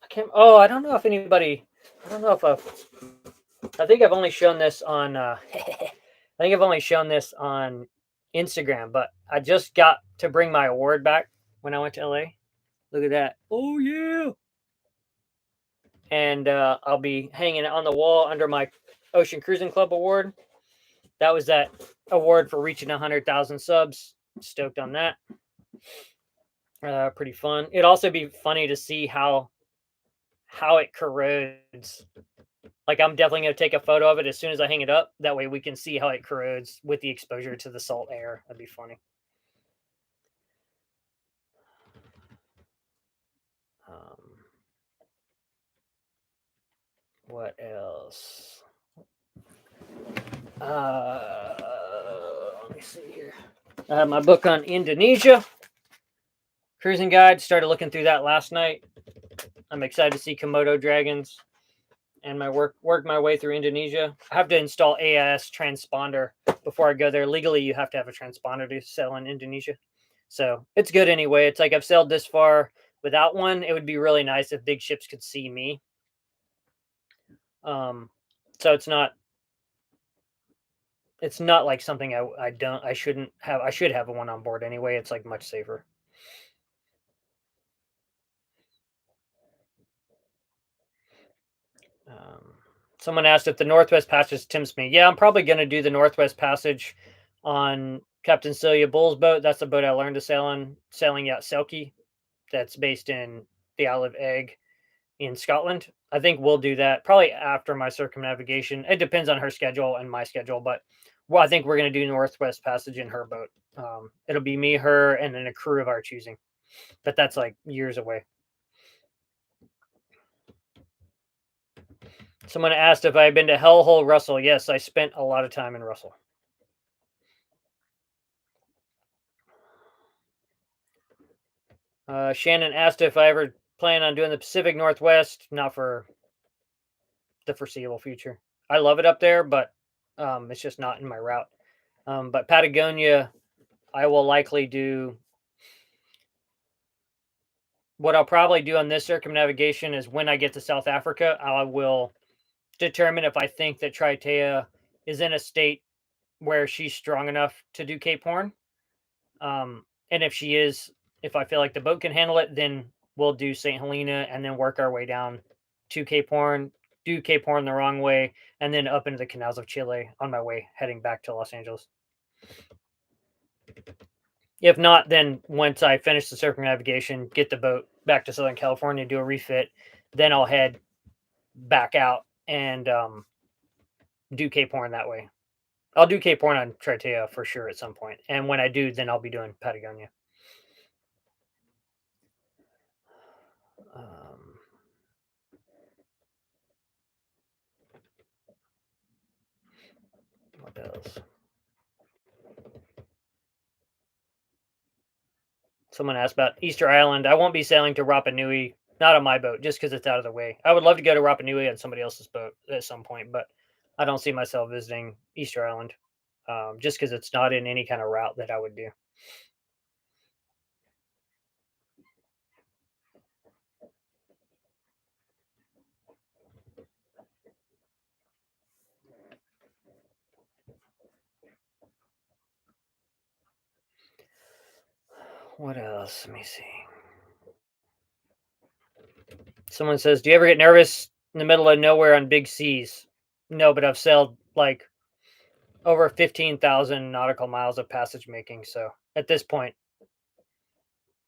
I can't. Oh, I don't know if anybody. I don't know if I think I've only shown this on. I think I've only shown this on Instagram, but I just got to bring my award back when I went to LA. Look at that! Oh yeah! And I'll be hanging it on the wall under my Ocean Cruising Club award. That was that award for reaching 100,000 subs. Stoked on that. Pretty fun. It'd also be funny to see how it corrodes. Like I'm definitely gonna take a photo of it as soon as I hang it up. That way we can see how it corrodes with the exposure to the salt air. That'd be funny. Um, what else? Let me see here. I have my book on Indonesia cruising guide. Started looking through that last night. I'm excited to see Komodo dragons and work my way through Indonesia. I have to install AIS transponder before I go there. Legally, you have to have a transponder to sail in Indonesia. So it's good anyway. It's like I've sailed this far without one. It would be really nice if big ships could see me. Um, so it's not like something I shouldn't have. I should have one on board anyway. It's like much safer. Um, Someone asked if the Northwest Passage tempts me. Yeah, I'm probably going to do the Northwest Passage on Captain Celia Bull's boat. That's the boat I learned to sail on, sailing out Selkie. That's based in the Isle of Egg in Scotland. I think we'll do that probably after my circumnavigation. It depends on her schedule and my schedule, but I think we're going to do Northwest Passage in her boat. It'll be me, her, and then a crew of our choosing. But that's like years away. Someone asked if I had been to Hellhole Russell. Yes, I spent a lot of time in Russell. Shannon asked if I ever plan on doing the Pacific Northwest. Not for the foreseeable future. I love it up there, but it's just not in my route. But Patagonia, I will likely do. What I'll probably do on this circumnavigation is when I get to South Africa, I will determine if I think that Triteia is in a state where she's strong enough to do Cape Horn. And if she is, if I feel like the boat can handle it, then we'll do St. Helena and then work our way down to Cape Horn, do Cape Horn the wrong way, and then up into the canals of Chile on my way heading back to Los Angeles. If not, then once I finish the circumnavigation, get the boat back to Southern California, do a refit, then I'll head back out and do Cape Horn that way. I'll do Cape Horn on Triteia for sure at some point. And when I do, then I'll be doing Patagonia. Um, what else? Someone asked about Easter Island. I won't be sailing to Rapa Nui, not on my boat, just because it's out of the way. I would love to go to Rapa Nui on somebody else's boat at some point, but I don't see myself visiting Easter Island just because it's not in any kind of route that I would do. What else? Let me see. Someone says, "Do you ever get nervous in the middle of nowhere on big seas?" No, but I've sailed like over 15,000 nautical miles of passage making. So at this point,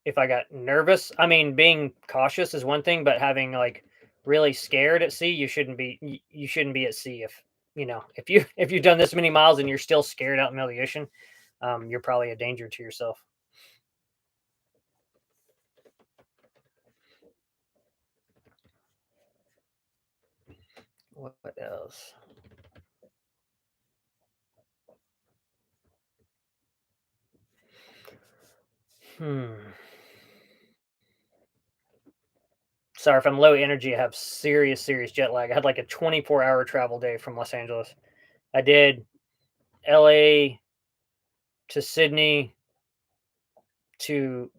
if I got nervous, I mean, being cautious is one thing, but having like really scared at sea, you shouldn't be at sea if if you've done this many miles and you're still scared out in the middle of the ocean, you're probably a danger to yourself. What else? Hmm. Sorry if I'm low energy. I have serious, serious jet lag. I had like a 24-hour travel day from Los Angeles. I did LA to Sydney to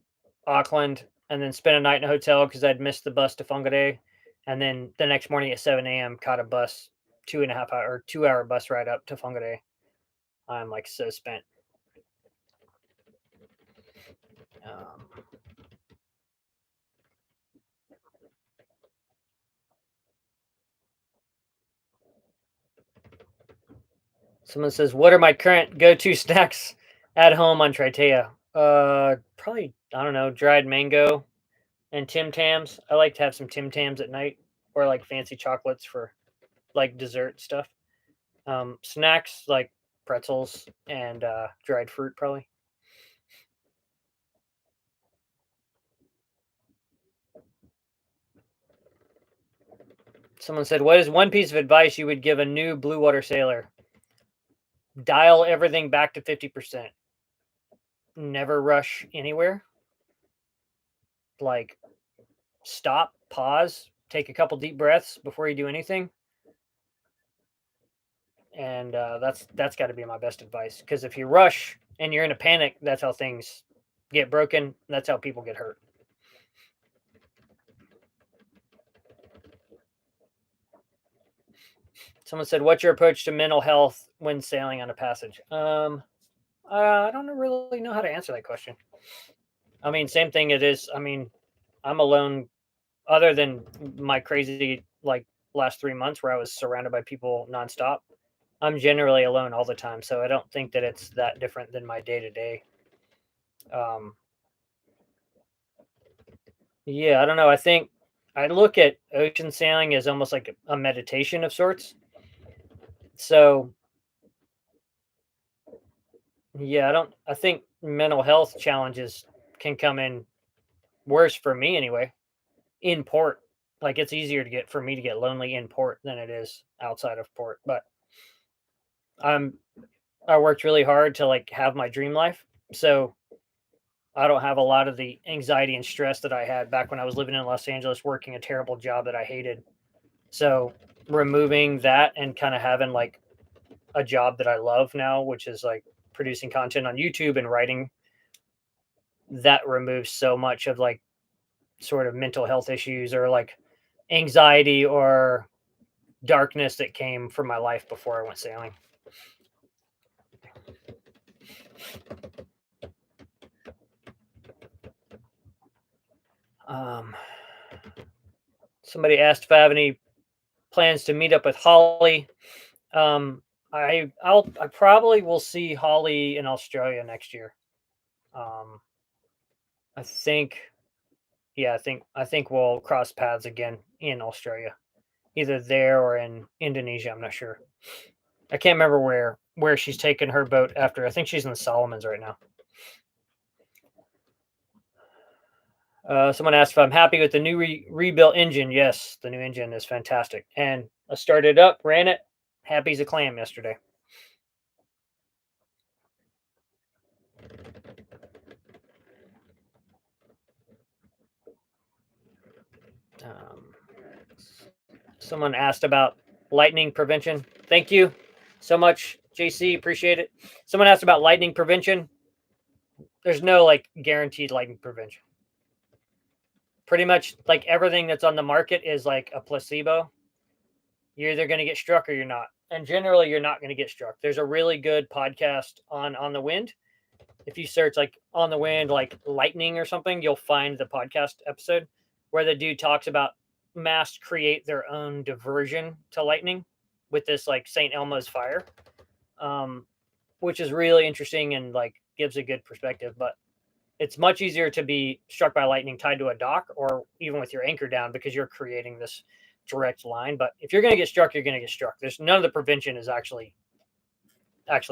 Auckland and then spent a night in a hotel because I'd missed the bus to Whangārei. And then the next morning at 7 a.m. caught a bus, 2.5 hour or 2 hour bus ride up to Whangārei. I'm like so spent. Um, Someone says, "What are my current go-to snacks at home on Triteia?" Probably I don't know, dried mango and Tim Tams. I like to have some Tim Tams at night, or like fancy chocolates for like dessert stuff. Snacks like pretzels and dried fruit, probably. Someone said, "What is one piece of advice you would give a new blue water sailor?" Dial everything back to 50%. Never rush anywhere. Like stop, pause, take a couple deep breaths before you do anything, and that's got to be my best advice. Because if you rush and you're in a panic, that's how things get broken. That's how people get hurt. Someone said, "What's your approach to mental health when sailing on a passage?" I don't really know how to answer that question. I mean, same thing. It is. I mean, I'm alone. Other than my crazy like last 3 months where I was surrounded by people nonstop, I'm generally alone all the time. So I don't think that it's that different than my day to day. Yeah, I don't know. I think I look at ocean sailing as almost like a meditation of sorts. So yeah, I don't. I think mental health challenges can come in worse for me anyway in port. Like it's easier to get for me to get lonely in port than it is outside of port. But I'm I worked really hard to like have my dream life. So I don't have a lot of the anxiety and stress that I had back when I was living in Los Angeles working a terrible job that I hated. So removing that and kind of having like a job that I love now, which is like producing content on YouTube and writing, that removes so much of like sort of mental health issues or like anxiety or darkness that came from my life before I went sailing. Um, Somebody asked if I have any plans to meet up with Holly. I probably will see Holly in Australia next year. Um, I think yeah, I think we'll cross paths again in Australia, either there or in Indonesia. I'm not sure. I can't remember where she's taken her boat after. I think she's in the Solomons right now. Someone asked if I'm happy with the new rebuilt engine. Yes, the new engine is fantastic, and I started it up, ran it, happy as a clam yesterday. Um, Someone asked about lightning prevention. Thank you so much, JC. Appreciate it. Someone asked about lightning prevention. There's no like guaranteed lightning prevention. Pretty much like everything that's on the market is like a placebo. You're either going to get struck or you're not. And generally you're not going to get struck. There's a really good podcast on the wind if you search like on the wind, like lightning or something, you'll find the podcast episode where the dude talks about masts create their own diversion to lightning with this like St. Elmo's fire, um, which is really interesting and like gives a good perspective. But it's much easier to be struck by lightning tied to a dock or even with your anchor down because you're creating this direct line. But if you're going to get struck, you're going to get struck. There's none of the prevention is actually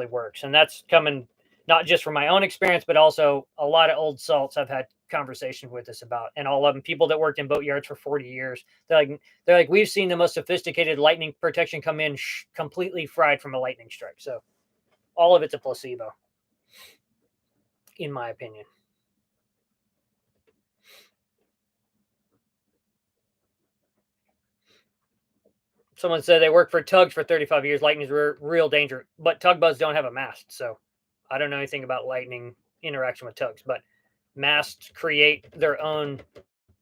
works, and that's coming not just from my own experience, but also a lot of old salts I've had conversations with us about, and all of them people that worked in boat yards for 40 years. They're like we've seen the most sophisticated lightning protection come in completely fried from a lightning strike. So all of it's a placebo, in my opinion. Someone said they worked for tugs for 35 years. Lightning's real danger, but tugboats don't have a mast, so I don't know anything about lightning interaction with tugs. But masts create their own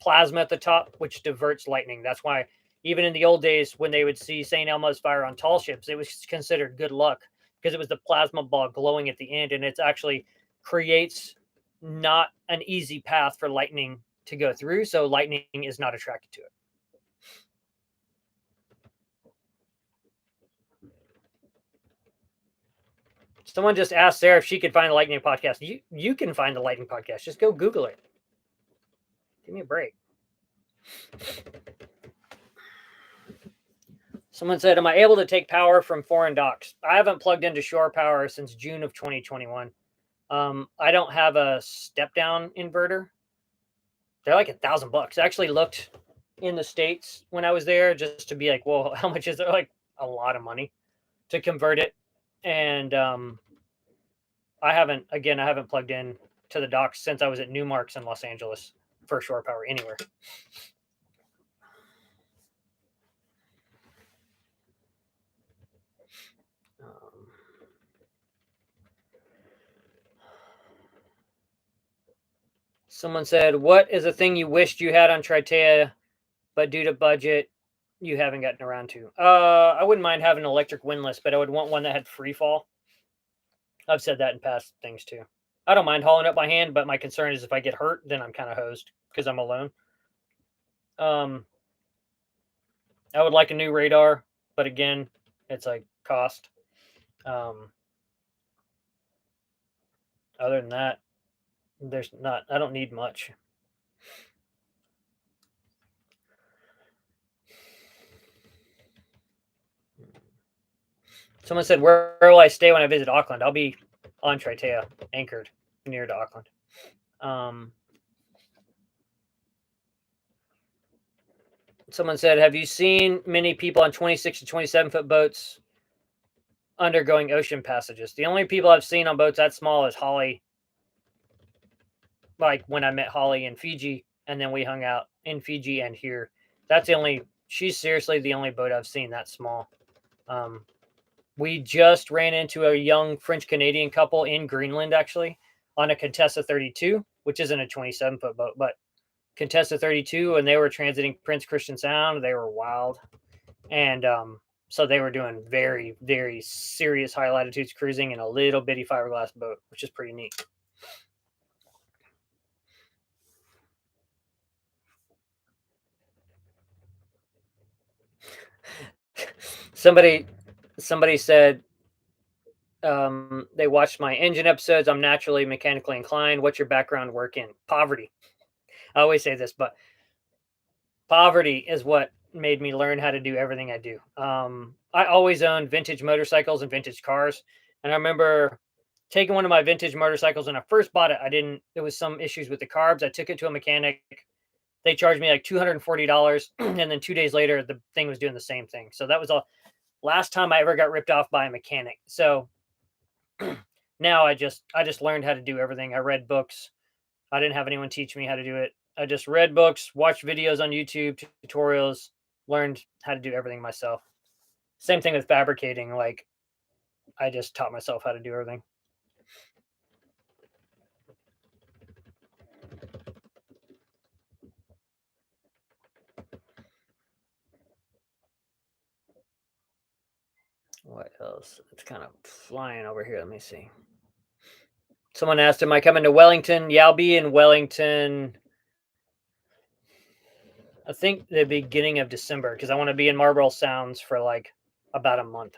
plasma at the top, which diverts lightning. That's why even in the old days, when they would see St. Elmo's fire on tall ships, it was considered good luck because it was the plasma ball glowing at the end, and it's actually creates not an easy path for lightning to go through. So lightning is not attracted to it. Someone just asked Sarah if she could find the Lightning podcast. You can find the Lightning podcast. Just go Google it. Give me a break. Someone said, "Am I able to take power from foreign docks?" I haven't plugged into shore power since June of 2021. I don't have a step down inverter. They're like $1,000. I actually looked in the States when I was there just to be like, "Whoa, how much is it?" Like a lot of money to convert it, and I haven't plugged in to the docks since I was at Newmark's in Los Angeles for shore power anywhere. Um, Someone said, "What is a thing you wished you had on Triteia, but due to budget, you haven't gotten around to?" I wouldn't mind having an electric windlass, but I would want one that had free fall. I've said that in past things too. I don't mind hauling up by hand, but my concern is if I get hurt, then I'm kind of hosed because I'm alone. Um, I would like a new radar, but again, it's like cost. Um, Other than that, there's not. I don't need much. Someone said, "Where will I stay when I visit Auckland?" I'll be on Triteia, anchored near to Auckland. Um, Someone said, "Have you seen many people on 26 to 27-foot boats undergoing ocean passages?" The only people I've seen on boats that small is Holly, like when I met Holly in Fiji, and then we hung out in Fiji and here. She's seriously the only boat I've seen that small. Um, we just ran into a young French Canadian couple in Greenland, actually, on a Contessa 32, which isn't a 27-foot boat, but Contessa 32, and they were transiting Prince Christian Sound. They were wild. And so they were doing very, very serious high latitudes cruising in a little bitty fiberglass boat, which is pretty neat. somebody somebody said they watched my engine episodes. I'm naturally mechanically inclined. What's your background work in? Poverty. I always say this, but poverty is what made me learn how to do everything I do. I always owned vintage motorcycles and vintage cars, and I remember taking one of my vintage motorcycles when I first bought it. There was some issues with the carbs. I took it to a mechanic. They charged me like $240, and then 2 days later, the thing was doing the same thing. So that was the last time I ever got ripped off by a mechanic. So now I just learned how to do everything. I read books. I didn't have anyone teach me how to do it. I just read books, watched videos on YouTube, tutorials, learned how to do everything myself. Same thing with fabricating. Like I just taught myself how to do everything. What else? It's kind of flying over here. Let me see. Someone asked, "Am I coming to Wellington?" Yeah, I'll be in Wellington. I think the beginning of December because I want to be in Marlborough Sounds for like about a month.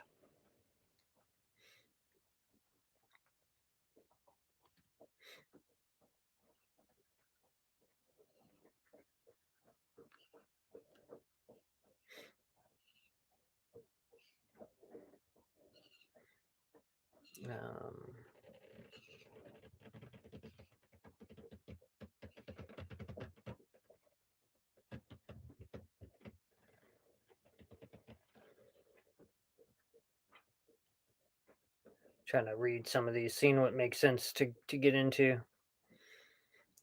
Um, Trying to read some of these, seeing what makes sense to get into.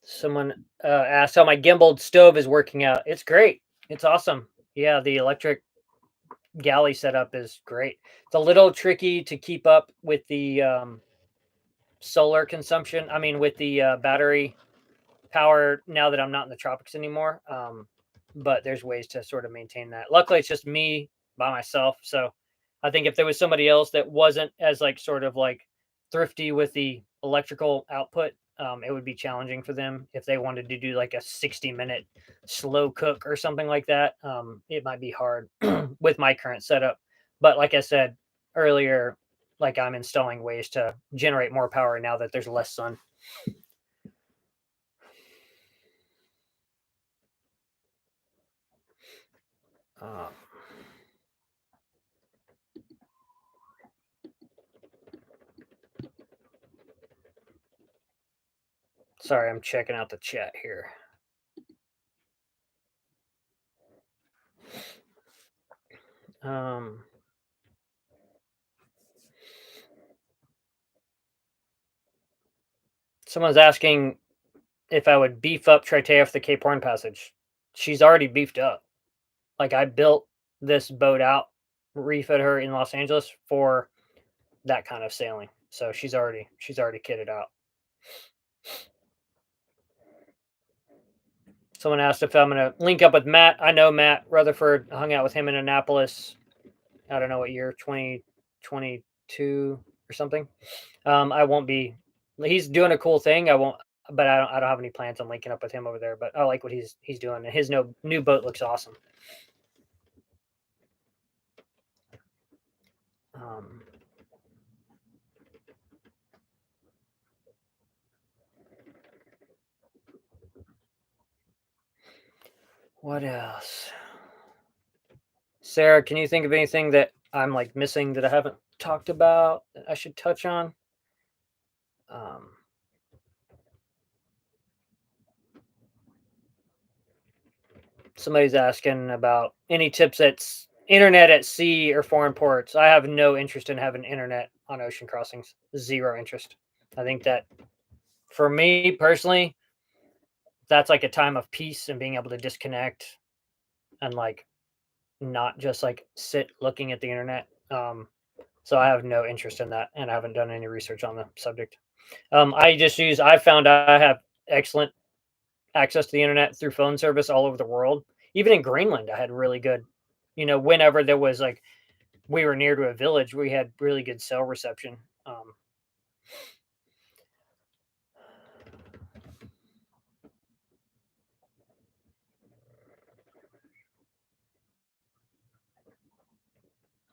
Someone asked how my gimbaled stove is working out. It's great. It's awesome. Yeah, the electric galley setup is great. It's a little tricky to keep up with the solar consumption. I mean, with the battery power now that I'm not in the tropics anymore. But there's ways to sort of maintain that. Luckily, it's just me by myself. So I think if there was somebody else that wasn't as like sort of like thrifty with the electrical output, it would be challenging for them if they wanted to do like a 60-minute slow cook or something like that. It might be hard with my current setup. But like I said earlier, like I'm installing ways to generate more power now that there's less sun. Uh, Sorry, I'm checking out the chat here. Um, Someone's asking if I would beef up Triteia for the Cape Horn passage. She's already beefed up. Like I built this boat out, refit her in Los Angeles for that kind of sailing. So she's already kitted out. Someone asked if I'm gonna link up with Matt. I know Matt Rutherford. I hung out with him in Annapolis. I don't know what year, 2022 or something. I won't be. He's doing a cool thing. I won't, but I don't have any plans on linking up with him over there. But I like what he's doing. And his no new boat looks awesome. Um, what else? Sarah, can you think of anything that I'm like missing that I haven't talked about that I should touch on? Um, Somebody's asking about any tips at internet at sea or foreign ports. I have no interest in having internet on ocean crossings. Zero interest. I think that for me personally, that's like a time of peace and being able to disconnect and like not just like sit looking at the internet. So I have no interest in that, and I haven't done any research on the subject. I found I have excellent access to the internet through phone service all over the world. Even in Greenland, I had really good, whenever there was like, we were near to a village, we had really good cell reception. Um,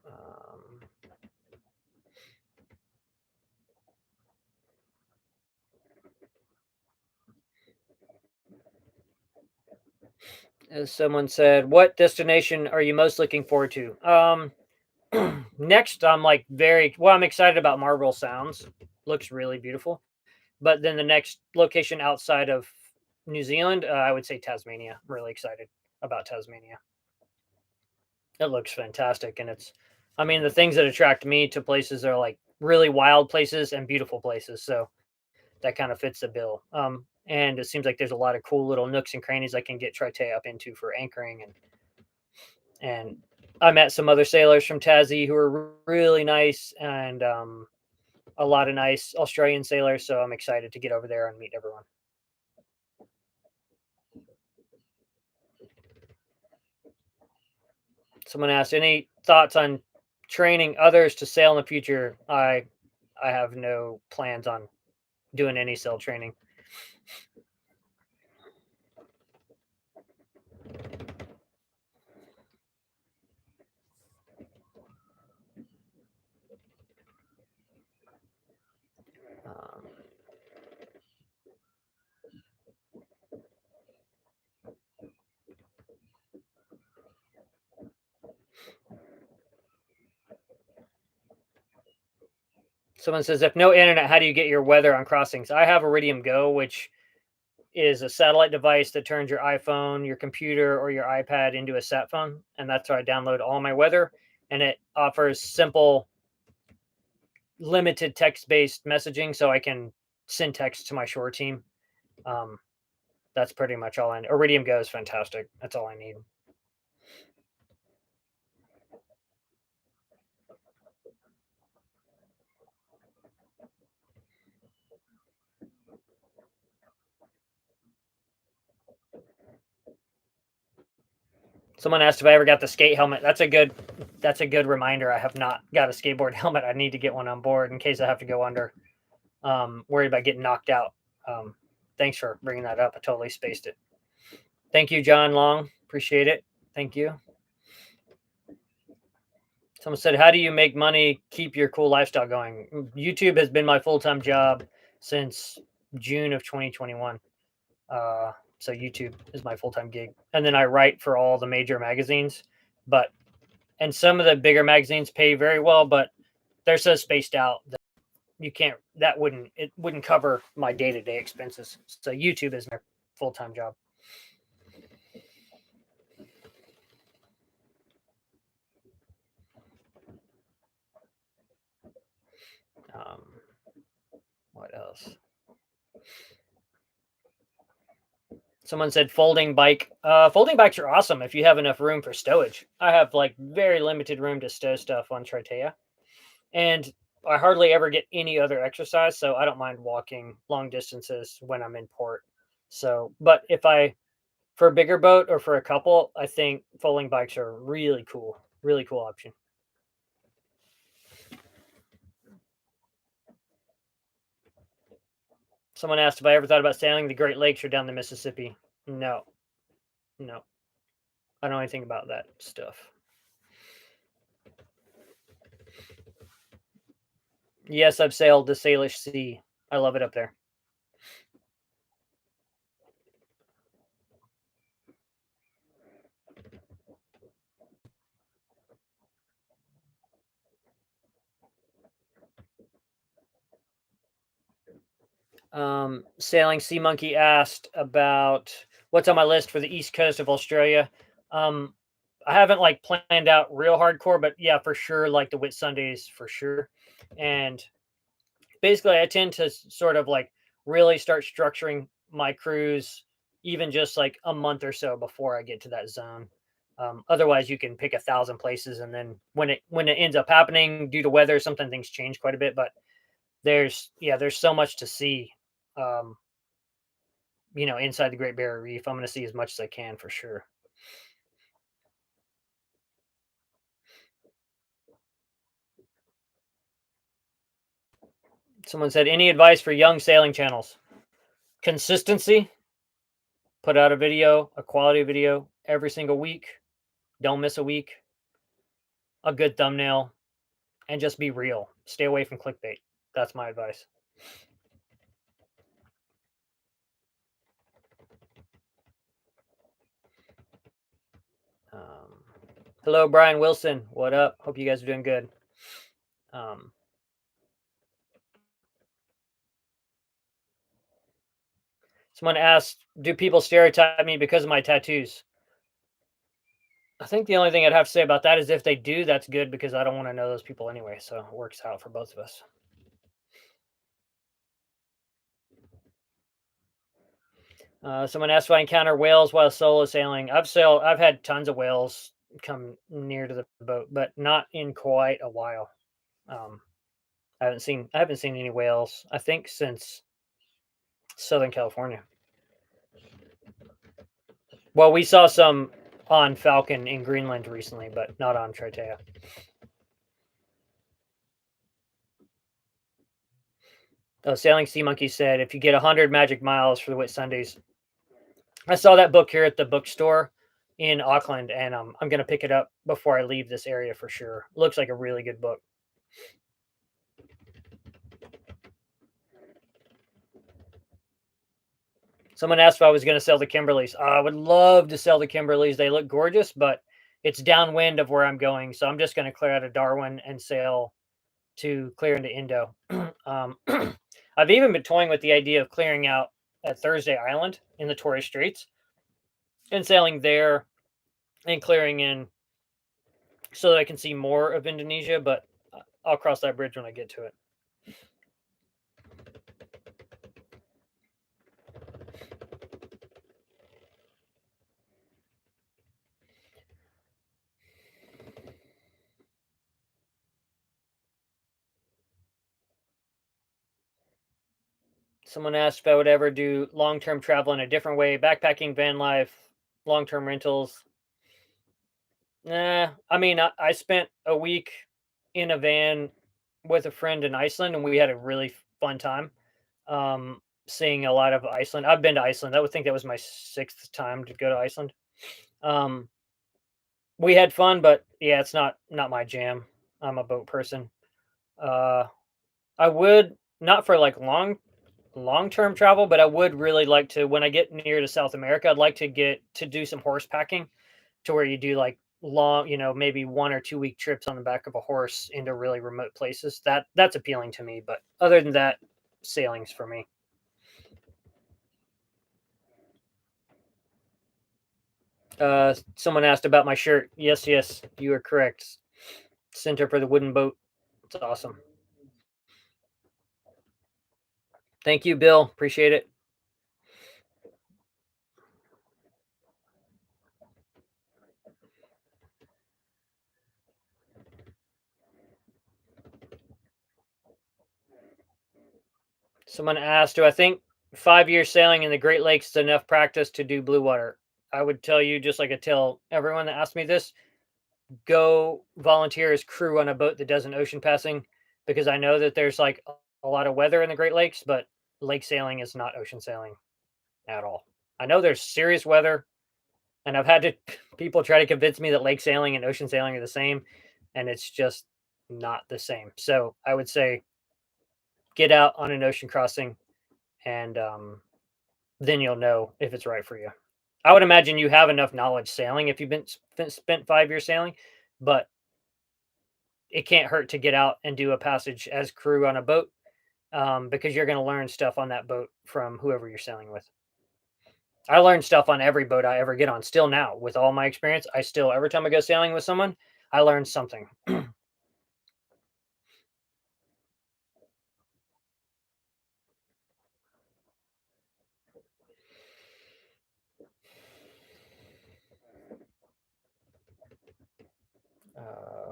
um, as someone said, what destination are you most looking forward to? Next, I'm like I'm excited about Marlborough Sounds. Looks really beautiful. But then the next location outside of New Zealand, I would say Tasmania. I'm really excited about Tasmania. It looks fantastic, and I mean, the things that attract me to places are like really wild places and beautiful places. So that kind of fits the bill. And it seems like there's a lot of cool little nooks and crannies I can get Triteia up into for anchoring, and I met some other sailors from Tassie who are really nice, and a lot of nice Australian sailors. So I'm excited to get over there and meet everyone. Someone asked, any thoughts on training others to sail in the future? I have no plans on doing any sail training. Um, Someone says, if no internet, how do you get your weather on crossings? I have Iridium Go, which is a satellite device that turns your iPhone, your computer, or your iPad into a sat phone. And that's where I download all my weather. And it offers simple, limited text based messaging so I can send text to my shore team. Um, that's pretty much all I need. Iridium Go is fantastic. That's all I need. Someone asked if I ever got the skate helmet. That's a good reminder. I have not got a skateboard helmet. I need to get one on board in case I have to go under. Worried about getting knocked out. Thanks for bringing that up. I totally spaced it. Thank you, John Long. Appreciate it. Thank you. Someone said, how do you make money, keep your cool lifestyle going? YouTube has been my full-time job since June of 2021. So YouTube is my full-time gig. And then I write for all the major magazines. And some of the bigger magazines pay very well, but they're so spaced out that it wouldn't cover my day-to-day expenses. So YouTube is my full-time job. What else? Someone said folding bike. Folding bikes are awesome if you have enough room for stowage. I have like very limited room to stow stuff on Triteia, and I hardly ever get any other exercise, so I don't mind walking long distances when I'm in port. So, but for a bigger boat or for a couple, I think folding bikes are really cool option. Someone asked if I ever thought about sailing the Great Lakes or down the Mississippi. No, no, I don't know anything about that stuff. Yes, I've sailed the Salish Sea. I love it up there. Sailing Sea Monkey asked about what's on my list for the east coast of Australia. Um, I haven't like planned out real hardcore, but yeah, for sure, like the Whit Sundays for sure. And basically, I tend to sort of like really start structuring my cruise even just like a month or so before I get to that zone. Otherwise, you can pick 1,000 places, and then when it ends up happening due to weather, sometimes things change quite a bit. But there's so much to see. Um, inside the Great Barrier Reef, I'm going to see as much as I can for sure. Someone said, any advice for young sailing channels? Consistency. Put out a quality video every single week. Don't miss a week. A good thumbnail, and just be real. Stay away from clickbait. That's my advice. Hello, Brian Wilson. What up? Hope you guys are doing good. Someone asked, do people stereotype me because of my tattoos? I think the only thing I'd have to say about that is if they do, that's good because I don't want to know those people anyway. So it works out for both of us. Someone asked if I encounter whales while solo sailing. I've had tons of whales come near to the boat, but not in quite a while. I haven't seen any whales, I think, since Southern California. Well, we saw some on Falcon in Greenland recently, but not on Triteia. Sailing Sea Monkey said, if you get 100 magic miles for the Whit Sundays. I saw that book here at the bookstore in Auckland, and I'm going to pick it up before I leave this area for sure. Looks like a really good book. Someone asked if I was going to sell the Kimberleys. I would love to sell the Kimberleys. They look gorgeous, but it's downwind of where I'm going. So I'm just going to clear out of Darwin and sail to clear into Indo. I've even been toying with the idea of clearing out at Thursday Island in the Torres Straits and sailing there and clearing in so that I can see more of Indonesia, but I'll cross that bridge when I get to it. Someone asked if I would ever do long-term travel in a different way, backpacking, van life, long-term rentals. Nah, I mean, I spent a week in a van with a friend in Iceland, and we had a really fun time. Seeing a lot of Iceland. I've been to Iceland. I would think that was my sixth time to go to Iceland. Um, we had fun, but yeah, it's not my jam. I'm a boat person. Uh, I would not for like long-term travel, but I would really like to when I get near to South America, I'd like to get to do some horse packing to where you do like long, maybe 1 or 2 week trips on the back of a horse into really remote places. That's appealing to me, but other than that, sailing's for me. Someone asked about my shirt. Yes, you are correct. Center for the wooden boat. It's awesome. Thank you, Bill. Appreciate it. Someone asked, do I think 5 years sailing in the Great Lakes is enough practice to do blue water? I would tell you, just like I tell everyone that asks me this, go volunteer as crew on a boat that does an ocean passing because I know that there's like a lot of weather in the Great Lakes, but lake sailing is not ocean sailing at all. I know there's serious weather, and I've had to people try to convince me that lake sailing and ocean sailing are the same, and it's just not the same. So I would say get out on an ocean crossing, and then you'll know if it's right for you. I would imagine you have enough knowledge sailing if you've been spent 5 years sailing, but it can't hurt to get out and do a passage as crew on a boat because you're going to learn stuff on that boat from whoever you're sailing with. I learn stuff on every boat I ever get on. Still now, with all my experience, I still every time I go sailing with someone, I learn something.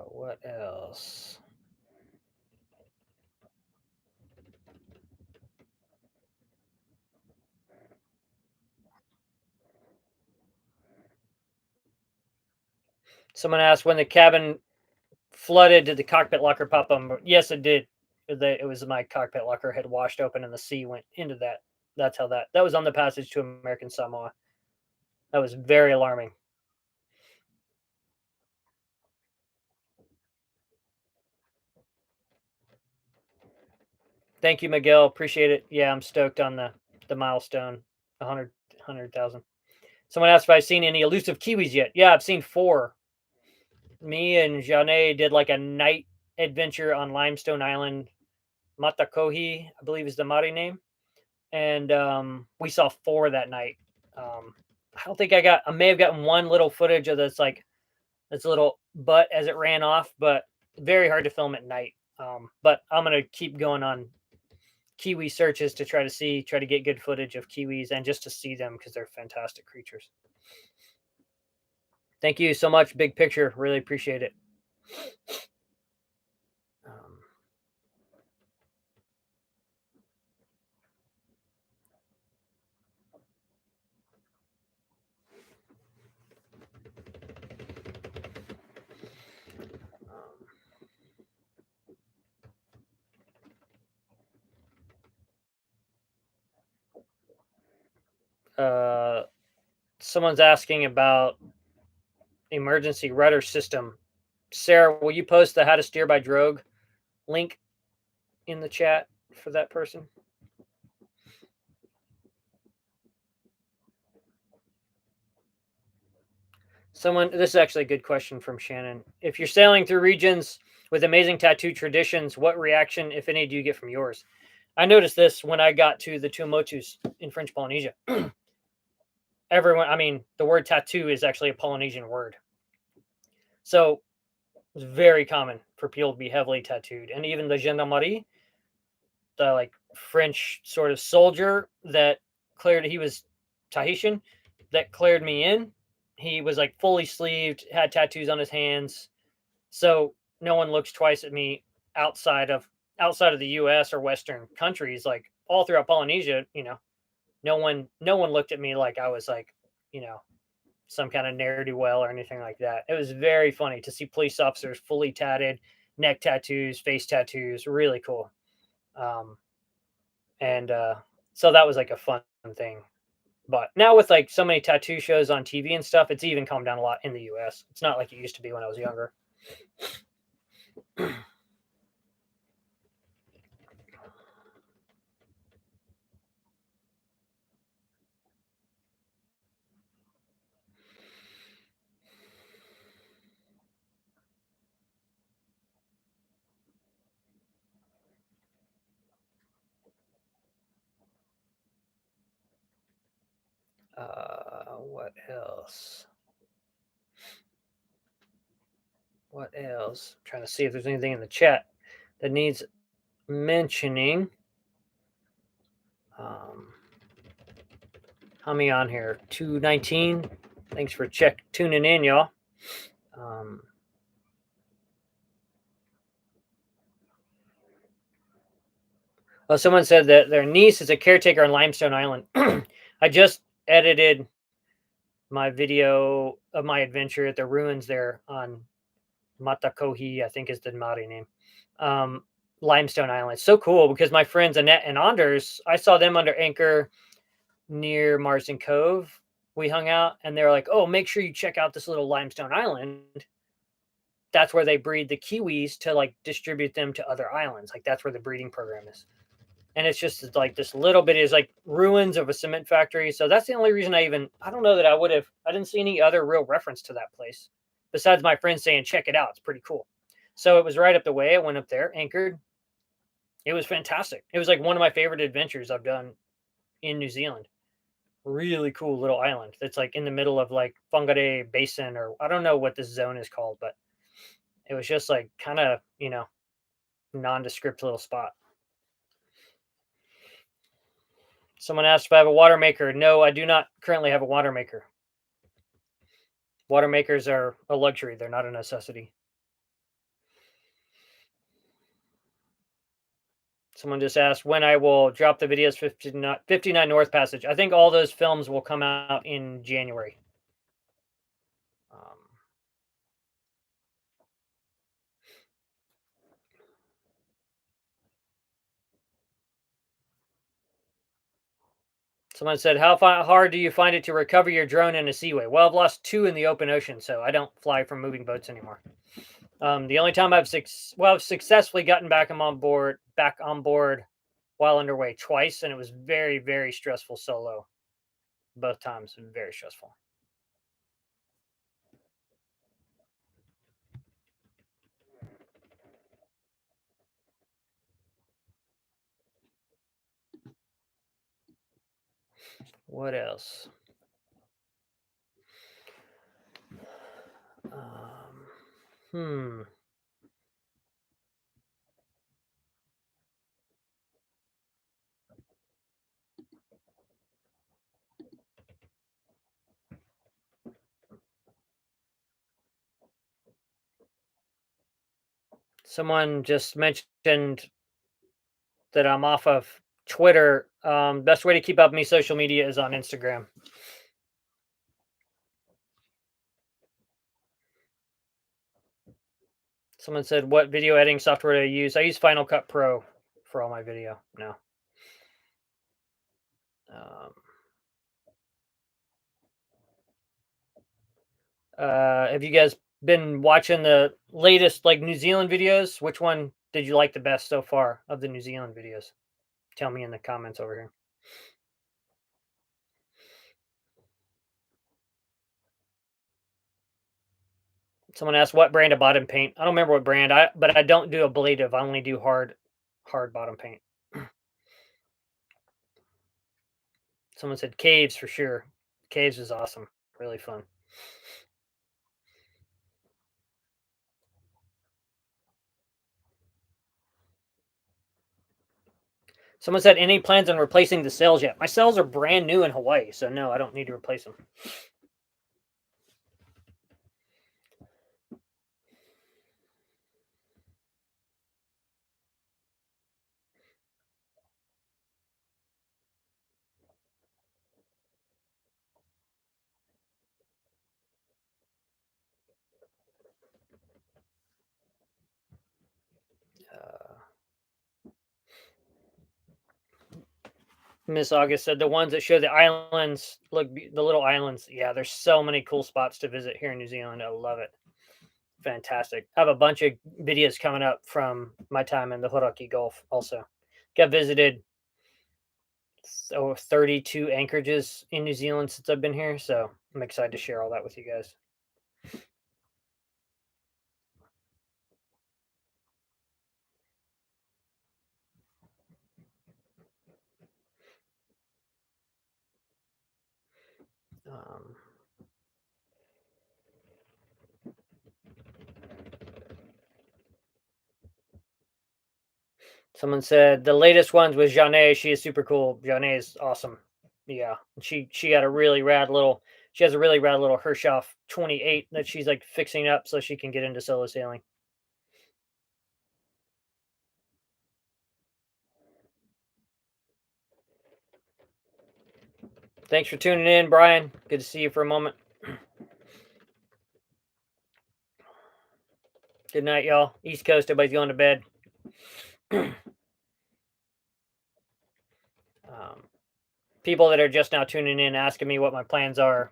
What else? Someone asked when the cabin flooded, did the cockpit locker pop on? Yes, it did. It was my cockpit locker had washed open and the sea went into that. That's how that was on the passage to American Samoa. That was very alarming. Thank you, Miguel. Appreciate it. Yeah, I'm stoked on the milestone, 100,000. Someone asked if I've seen any elusive kiwis yet. Yeah, I've seen four. Me and Janae did like a night adventure on Limestone Island. Matakohi, I believe is the Maori name. And we saw four that night. I don't think I may have gotten one little footage of this little butt as it ran off, but very hard to film at night. But I'm gonna keep going on kiwi searches to try to get good footage of kiwis and just to see them because they're fantastic creatures. Thank you so much, big picture. Really appreciate it. Um, Uh, Someone's asking about emergency rudder system. Sarah, will you post the How to Steer by Drogue link in the chat for that person? This is actually a good question from Shannon. If you're sailing through regions with amazing tattoo traditions, what reaction, if any, do you get from yours? I noticed this when I got to the Tuamotus in French Polynesia. The word tattoo is actually a Polynesian word. So it's very common for people to be heavily tattooed. And even the gendarmerie, the like French sort of soldier that he was Tahitian, that cleared me in. He was like fully sleeved, had tattoos on his hands. So no one looks twice at me outside of the US or Western countries, like all throughout Polynesia, no one looked at me like I was like, some kind of ne'er-do-well or anything like that. It was very funny to see police officers fully tatted, neck tattoos, face tattoos, really cool. And so that was like a fun thing. But now with like so many tattoo shows on TV and stuff, it's even calmed down a lot in the US. It's not like it used to be when I was younger. What else? What else? I'm trying to see if there's anything in the chat that needs mentioning. How many on here? 219. Thanks for tuning in, y'all. Someone said that their niece is a caretaker on Limestone Island. I just edited my video of my adventure at the ruins there on Matakohi, I think is the Maori name. Limestone Island. It's so cool because my friends Annette and Anders, I saw them under anchor near Marsden Cove. We hung out and they were like, oh, make sure you check out this little limestone island. That's where they breed the kiwis to like distribute them to other islands. Like that's where the breeding program is. And it's just like this little bit is like ruins of a cement factory. So that's the only reason I don't know that I didn't see any other real reference to that place besides my friends saying, check it out. It's pretty cool. So it was right up the way. I went up there, anchored. It was fantastic. It was like one of my favorite adventures I've done in New Zealand. Really cool little island that's like in the middle of like Whangārei Basin, or I don't know what this zone is called, but it was just like kind of, nondescript little spot. Someone asked if I have a water maker. No, I do not currently have a water maker. Water makers are a luxury. They're not a necessity. Someone just asked when I will drop the videos 59 North Passage. I think all those films will come out in January. Someone said, how hard do you find it to recover your drone in a seaway? Well, I've lost 2 in the open ocean, so I don't fly from moving boats anymore. The only time I've successfully gotten back on board while underway twice, and it was very, very stressful solo. Both times, very stressful. What else? Someone just mentioned that I'm off of Twitter. Best way to keep up with me social media is on Instagram. Someone said, what video editing software do I use? I use Final Cut Pro for all my video now. Have you guys been watching the latest like New Zealand videos? Which one did you like the best so far of the New Zealand videos? Tell me in the comments over here. Someone asked what brand of bottom paint. I don't remember what brand. But I don't do ablative. I only do hard bottom paint. Someone said caves for sure. Caves is awesome. Really fun. Someone said any plans on replacing the sails yet? My sails are brand new in Hawaii, so no, I don't need to replace them. Uh, Miss August said the ones that show the islands look the little islands. Yeah, there's so many cool spots to visit here in New Zealand. I love it. Fantastic. I have a bunch of videos coming up from my time in the Hauraki Gulf also. Got visited 32 anchorages in New Zealand since I've been here, so I'm excited to share all that with you guys. Um, Someone said the latest ones was Janae. She is super cool. Janae is awesome. Yeah, she had a really rad little. She has a really rad little Hershoff 28 that she's like fixing up so she can get into solo sailing. Thanks for tuning in, Brian. Good to see you for a moment. Good night, y'all. East Coast, everybody's going to bed. People that are just now tuning in asking me what my plans are.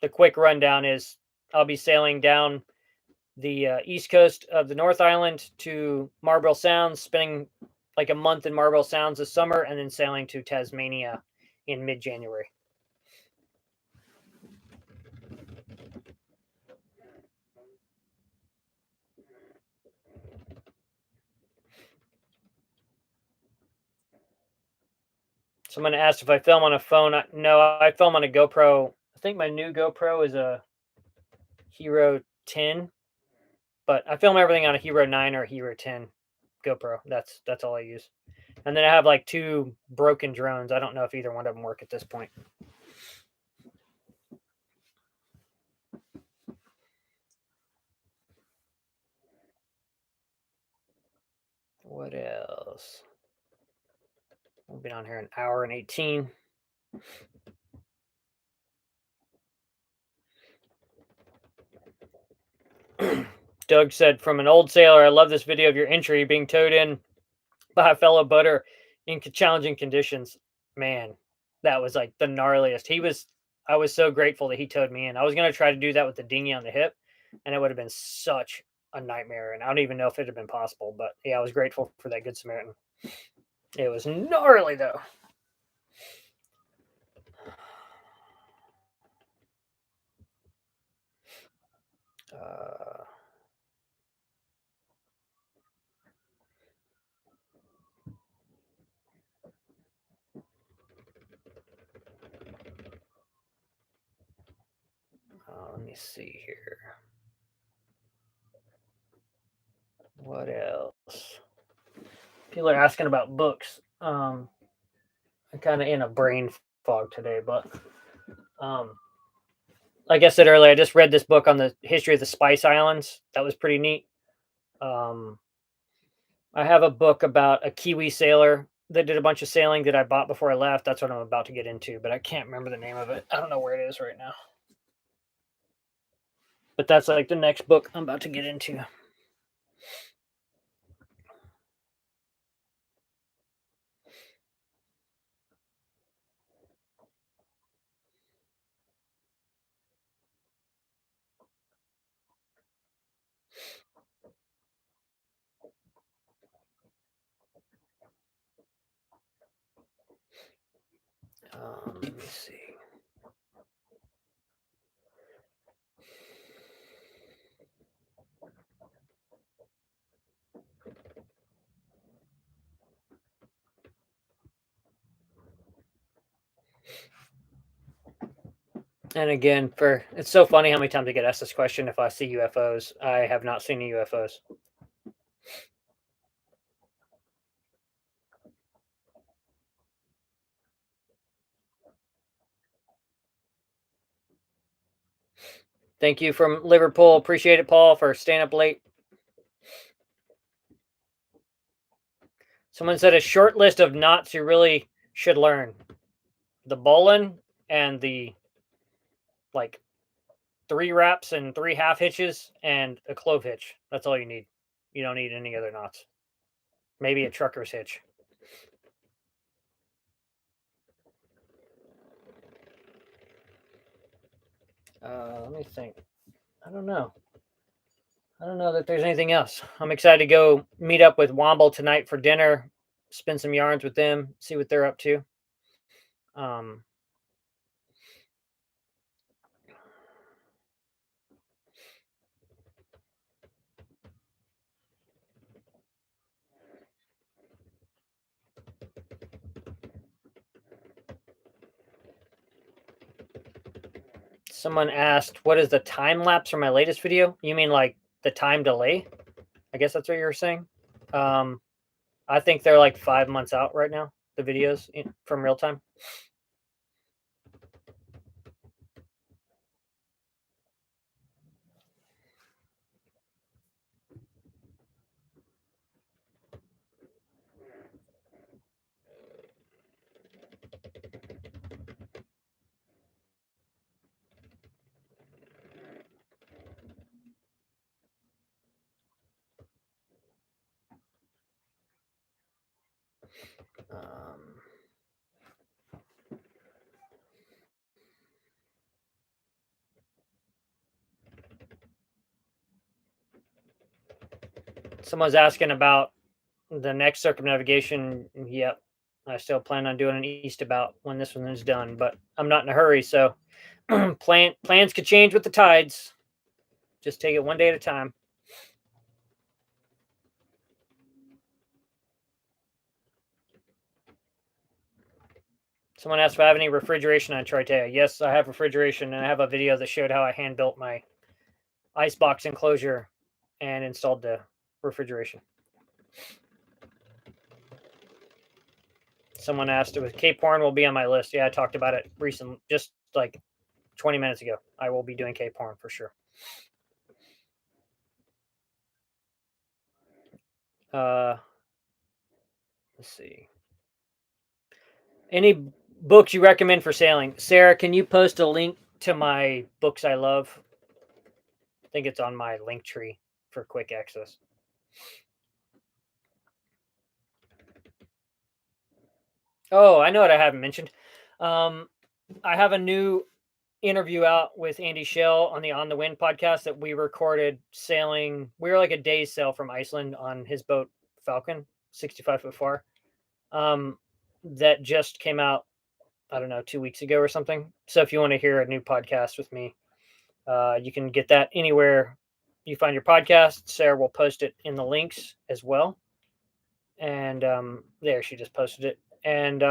The quick rundown is I'll be sailing down the east coast of the North Island to Marlborough Sounds, spending like a month in Marlborough Sounds this summer, and then sailing to Tasmania in mid-January. Someone asked if I film on a phone. No, I film on a GoPro. I think my new GoPro is a Hero 10, but I film everything on a Hero 9 or Hero 10 GoPro. That's all I use. And then I have like two broken drones. I don't know if either one of them work at this point. What else? We've been on here an hour and 18. Doug said, from an old sailor, I love this video of your entry being towed in by a fellow boater in challenging conditions. Man, that was like the gnarliest. I was so grateful that he towed me in. I was going to try to do that with the dinghy on the hip, and it would have been such a nightmare. And I don't even know if it had been possible, but yeah, I was grateful for that Good Samaritan. It was gnarly, though. Uh, let me see here. What else? People are asking about books. I'm kind of in a brain fog today, but like I said earlier, I just read this book on the history of the Spice Islands. That was pretty neat. Um, I have a book about a Kiwi sailor that did a bunch of sailing that I bought before I left. That's what I'm about to get into, but I can't remember the name of it. I don't know where it is right now. But that's like the next book I'm about to get into. And again, it's so funny how many times I get asked this question if I see UFOs. I have not seen any UFOs. Thank you from Liverpool. Appreciate it, Paul, for staying up late. Someone said a short list of knots you really should learn: the bowline and the like 3 wraps and 3 half hitches and a clove hitch. That's all you need. You don't need any other knots. Maybe a trucker's hitch. Let me think. I don't know. I don't know that there's anything else. I'm excited to go meet up with Womble tonight for dinner, spin some yarns with them, see what they're up to. Um, Someone asked, "What is the time lapse for my latest video?" You mean like the time delay? I guess that's what you were saying. Um, I think they're like 5 months out right now. The videos from real time. Um, Someone's asking about the next circumnavigation. Yep, I still plan on doing an east about when this one is done, but I'm not in a hurry. So plans could change with the tides. Just take it one day at a time. Someone asked if I have any refrigeration on Triteia. Yes, I have refrigeration, and I have a video that showed how I hand built my icebox enclosure and installed the refrigeration. Someone asked if Cape Horn will be on my list. Yeah, I talked about it recently, just like 20 minutes ago. I will be doing Cape Horn for sure. Uh, let's see. Any books you recommend for sailing? Sarah, can you post a link to my books I love? I think it's on my link tree for quick access. Oh, I know what I haven't mentioned. Um, I have a new interview out with Andy Shell on the On the Wind podcast that we recorded sailing. We were like a day's sail from Iceland on his boat Falcon, 65 foot far. Um, that just came out, I don't know, 2 weeks ago or something. So if you want to hear a new podcast with me, you can get that anywhere you find your podcast. Sarah will post it in the links as well. And there, she just posted it. And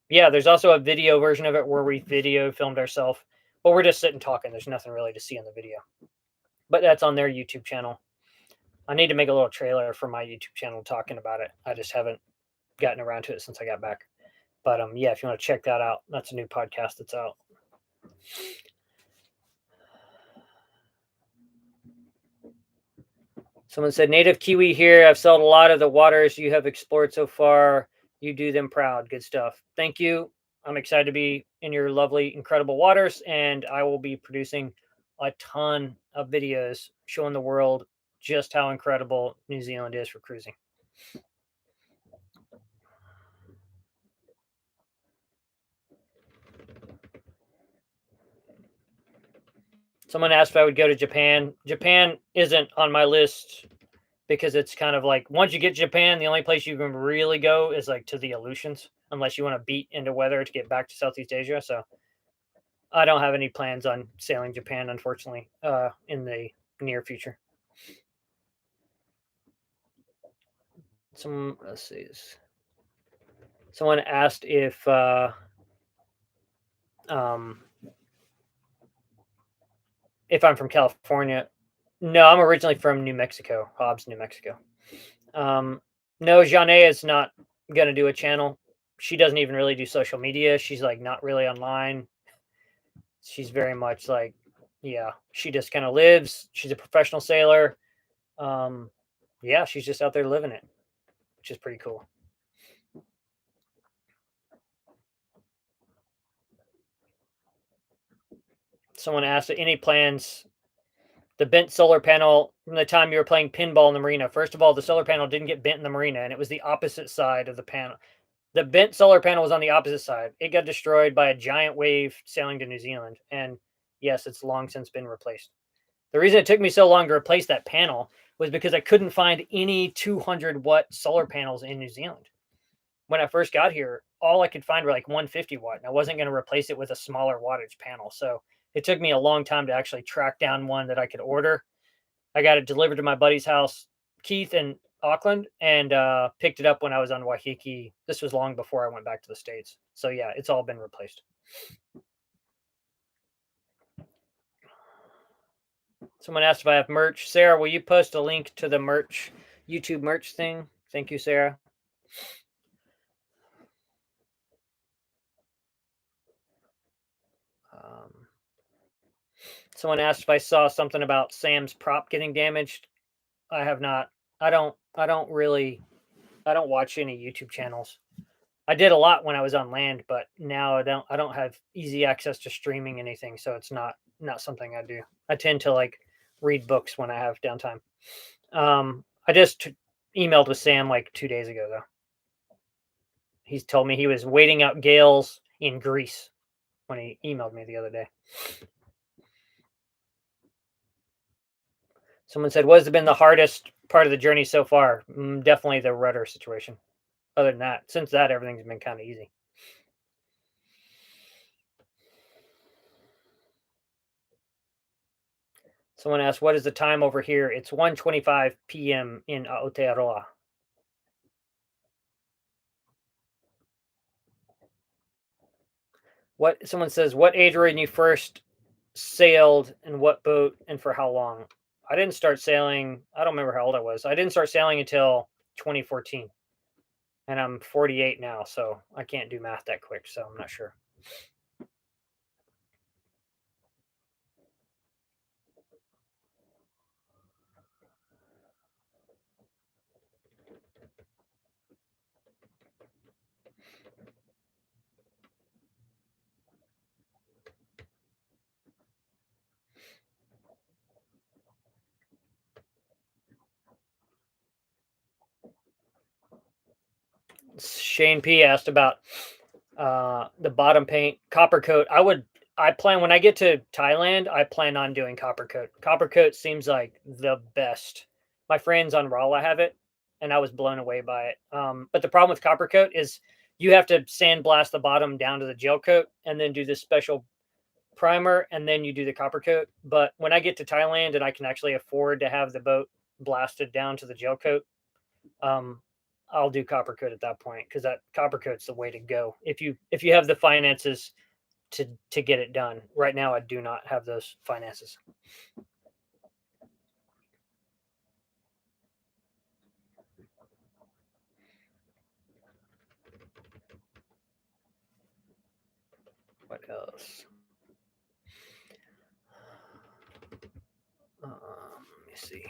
yeah, there's also a video version of it where we video filmed ourselves, but we're just sitting talking. There's nothing really to see in the video, but that's on their YouTube channel. I need to make a little trailer for my YouTube channel talking about it. I just haven't gotten around to it since I got back. But yeah, if you want to check that out, that's a new podcast that's out. Someone said, native Kiwi here. I've sailed a lot of the waters you have explored so far. You do them proud. Good stuff. Thank you. I'm excited to be in your lovely, incredible waters, and I will be producing a ton of videos showing the world just how incredible New Zealand is for cruising. Someone asked if I would go to Japan. Japan isn't on my list because it's kind of like once you get Japan, the only place you can really go is like to the Aleutians, unless you want to beat into weather to get back to Southeast Asia. So I don't have any plans on sailing Japan, unfortunately, in the near future. Let's see. Someone asked if um, if I'm from California. No, I'm originally from New Mexico, Hobbs, New Mexico. Um, no, Janae is not gonna do a channel. She doesn't even really do social media. She's like not really online. She's very much like, yeah, she just kind of lives. She's a professional sailor. Um, yeah, she's just out there living it, which is pretty cool. Someone asked, any plans? The bent solar panel from the time you were playing pinball in the marina. First of all, the solar panel didn't get bent in the marina, and it was the opposite side of the panel. The bent solar panel was on the opposite side. It got destroyed by a giant wave sailing to New Zealand. And yes, it's long since been replaced. The reason it took me so long to replace that panel was because I couldn't find any 200-watt solar panels in New Zealand. When I first got here, all I could find were like 150-watt, and I wasn't going to replace it with a smaller wattage panel. So it took me a long time to actually track down one that I could order. I got it delivered to my buddy's house, Keith in Auckland, and picked it up when I was on Waiheke. This was long before I went back to the States. So yeah, it's all been replaced. Someone asked if I have merch. Sarah, will you post a link to the merch, YouTube merch thing? Thank you, Sarah. Someone asked if I saw something about Sam's prop getting damaged. I have not. I don't watch any YouTube channels. I did a lot when I was on land, but now I don't have easy access to streaming anything, so it's not something I do. I tend to like read books when I have downtime. I just emailed with Sam like 2 days ago though. He's told me he was waiting out gales in Greece when he emailed me the other day. Someone said, "What has been the hardest part of the journey so far?" Definitely the rudder situation. Other than that, since that, everything's been kind of easy. Someone asked, "What is the time over here?" It's 1:25 p.m. in Aotearoa. What someone says, "What age were when you first sailed, and what boat, and for how long?" I didn't start sailing. I don't remember how old I was. I didn't start sailing until 2014, and I'm 48 now, so I can't do math that quick. So I'm not sure. Shane P asked about the bottom paint copper coat. I plan when I get to Thailand, I plan on doing copper coat. Copper coat seems like the best. My friends on Rala have it, and I was blown away by it. But the problem with copper coat is you have to sandblast the bottom down to the gel coat and then do this special primer, and then you do the copper coat. But when I get to Thailand and I can actually afford to have the boat blasted down to the gel coat, um, I'll do copper coat at that point because that copper coat's the way to go if you have the finances to get it done. Right now, I do not have those finances. What else? Let me see.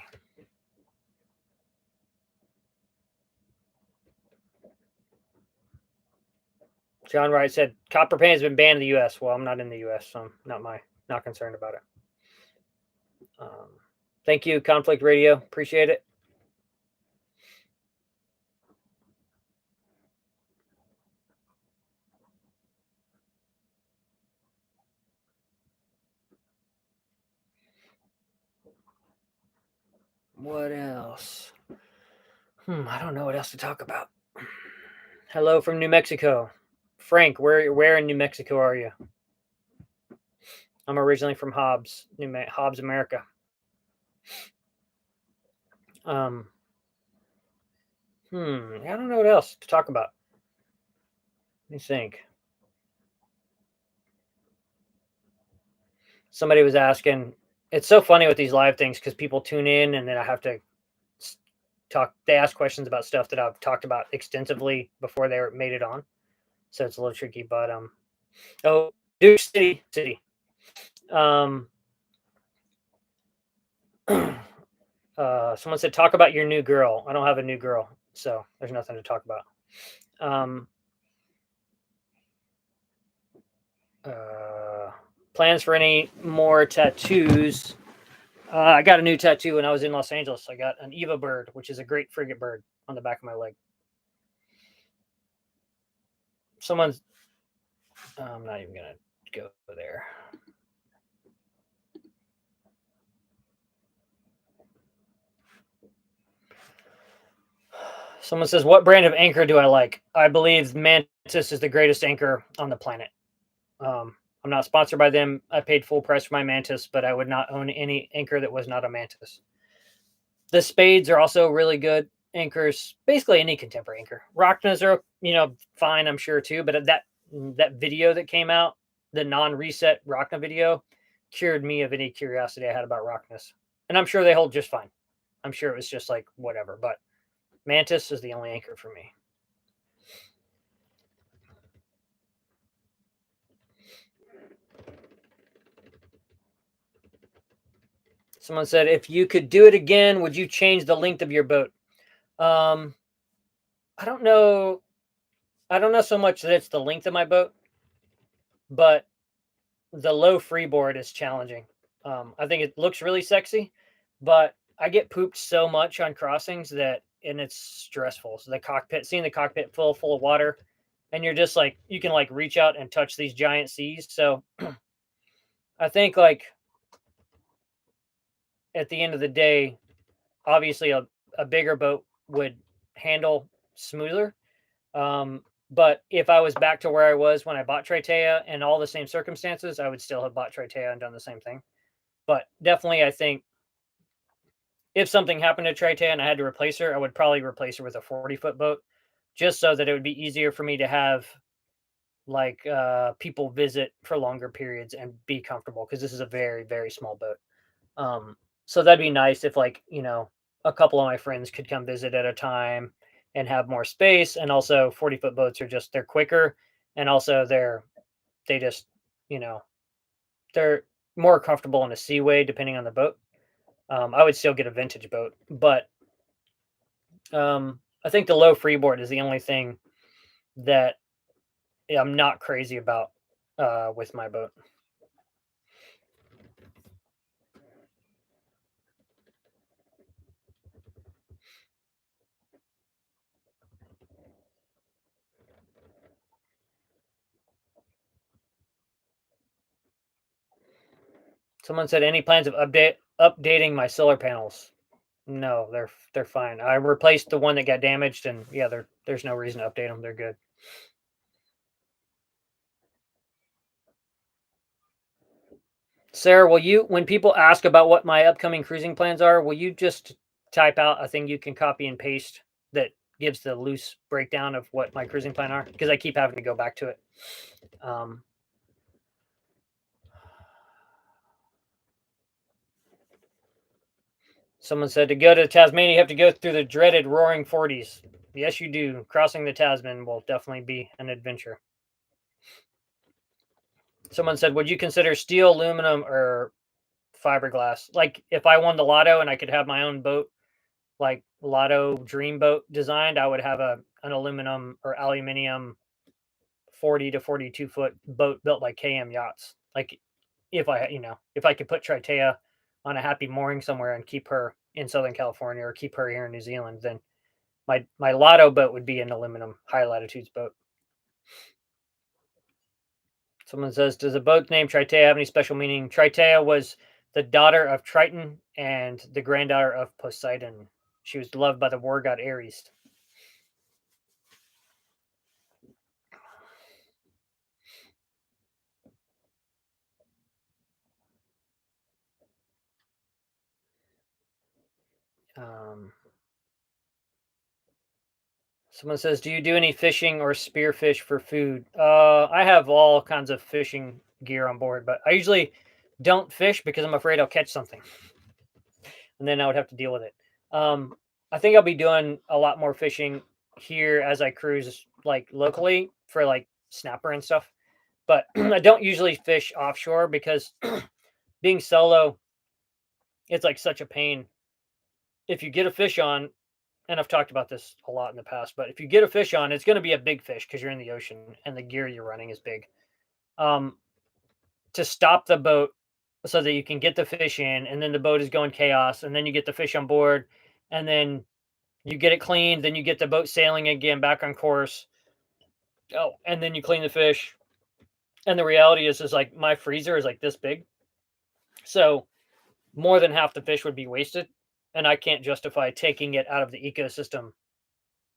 John Wright said copper paint has been banned in the U.S. Well, I'm not in the U.S., so I'm not concerned about it. Thank you, Conflict Radio. Appreciate it. What else? I don't know what else to talk about. Hello from New Mexico. Frank, where in New Mexico are you? I'm originally from Hobbs, Hobbs, America. I don't know what else to talk about. Let me think. Somebody was asking, It's so funny with these live things because people tune in and then I have to talk. They ask questions about stuff that I've talked about extensively before they made it on. So it's a little tricky. But oh, Duke City. Um, someone said talk about your new girl. I don't have a new girl, so there's nothing to talk about. Um, uh, Plans for any more tattoos? I got a new tattoo when I was in Los Angeles. I got an Eva bird, which is a great frigate bird, on the back of my leg. Someone's. I'm not even gonna go there. Someone says, "What brand of anchor do I like?" I believe Mantis is the greatest anchor on the planet. I'm not sponsored by them. I paid full price for my Mantis, but I would not own any anchor that was not a Mantis. The Spades are also really good anchors. Basically, any contemporary anchor. Rocknas are fine, I'm sure too. But that video that came out, the non-reset Rockna video, cured me of any curiosity I had about Rocknas, and I'm sure they hold just fine. I'm sure it was just like whatever, but Mantis is the only anchor for me. Someone said, if you could do it again, would you change the length of your boat? Um, I don't know. I don't know so much that it's the length of my boat, but the low freeboard is challenging. I think it looks really sexy, but I get pooped so much on crossings and it's stressful. So seeing the cockpit full of water, and you're just like, you can like reach out and touch these giant seas. So I think like at the end of the day, obviously a bigger boat would handle smoother. But if I was back to where I was when I bought Triteia and all the same circumstances, I would still have bought Triteia and done the same thing. But definitely, I think if something happened to Triteia and I had to replace her, I would probably replace her with a 40-foot boat, just so that it would be easier for me to have like people visit for longer periods and be comfortable because this is a very small boat. So that'd be nice if like a couple of my friends could come visit at a time and have more space. And also 40-foot boats are they're quicker, and also they just you know they're more comfortable in a seaway depending on the boat. I would still get a vintage boat, but I think the low freeboard is the only thing that I'm not crazy about with my boat. Someone said, any plans of updating my solar panels? No, they're fine. I replaced the one that got damaged, and yeah, there's no reason to update them. They're good. Sarah, will you, when people ask about what my upcoming cruising plans are, will you just type out a thing you can copy and paste that gives the loose breakdown of what my cruising plan are? Because I keep having to go back to it. Um, Someone said to go to Tasmania, you have to go through the dreaded Roaring Forties. Yes, you do. Crossing the Tasman will definitely be an adventure. Someone said, would you consider steel, aluminum, or fiberglass? Like if I won the lotto and I could have my own boat, like lotto dream boat designed, I would have an aluminum or aluminium 40 to 42-foot boat built by KM Yachts. Like if I could put Triteia on a happy mooring somewhere and keep her in Southern California or keep her here in New Zealand, then my lotto boat would be an aluminum high latitudes boat. Someone says, does a boat named Triteia have any special meaning? Triteia was the daughter of Triton and the granddaughter of Poseidon. She was loved by the war god Ares. Um, Someone says, do you do any fishing or spearfish for food? I have all kinds of fishing gear on board, but I usually don't fish because I'm afraid I'll catch something, and then I would have to deal with it. I think I'll be doing a lot more fishing here as I cruise like locally for like snapper and stuff. But I don't usually fish offshore because being solo, it's like such a pain. If you get a fish on, and I've talked about this a lot in the past, but if you get a fish on, it's going to be a big fish because you're in the ocean and the gear you're running is big. Um, to stop the boat so that you can get the fish in, and then the boat is going chaos, and then you get the fish on board, and then you get it cleaned, then you get the boat sailing again back on course. Oh, and then you clean the fish. And the reality is like my freezer is like this big. So more than half the fish would be wasted. And I can't justify taking it out of the ecosystem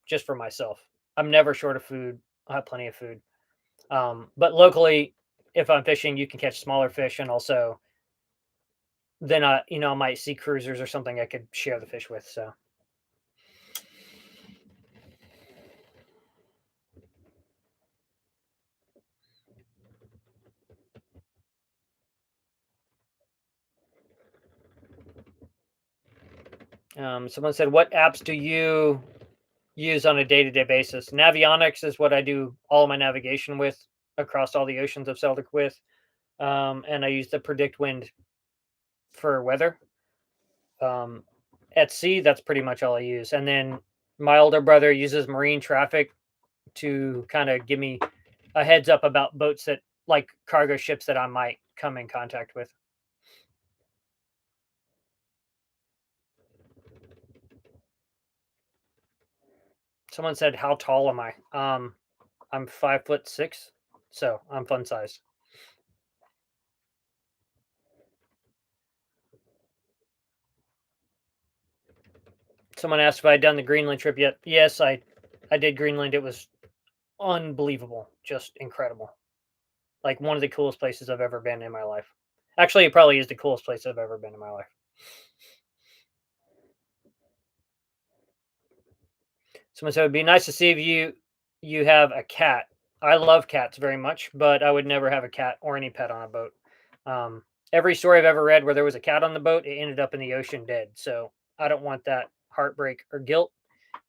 just for myself. I'm never short of food. I have plenty of food. But locally, if I'm fishing, you can catch smaller fish, and also then I might see cruisers or something I could share the fish with. So someone said, "What apps do you use on a day-to-day basis?" Navionics is what I do all of my navigation with across all the oceans I've sailed with, and I use the Predict Wind for weather. Um, at sea, that's pretty much all I use. And then my older brother uses marine traffic to kind of give me a heads up about boats that like cargo ships that I might come in contact with. Someone said, "How tall am I?" I'm 5'6", so I'm fun sized. Someone asked if I'd done the Greenland trip yet. Yes, I did Greenland. It was unbelievable, just incredible. Like one of the coolest places I've ever been in my life. Actually, it probably is the coolest place I've ever been in my life. Someone said it'd be nice to see if you have a cat. I love cats very much, but I would never have a cat or any pet on a boat. Every story I've ever read where there was a cat on the boat, it ended up in the ocean dead. So I don't want that heartbreak or guilt.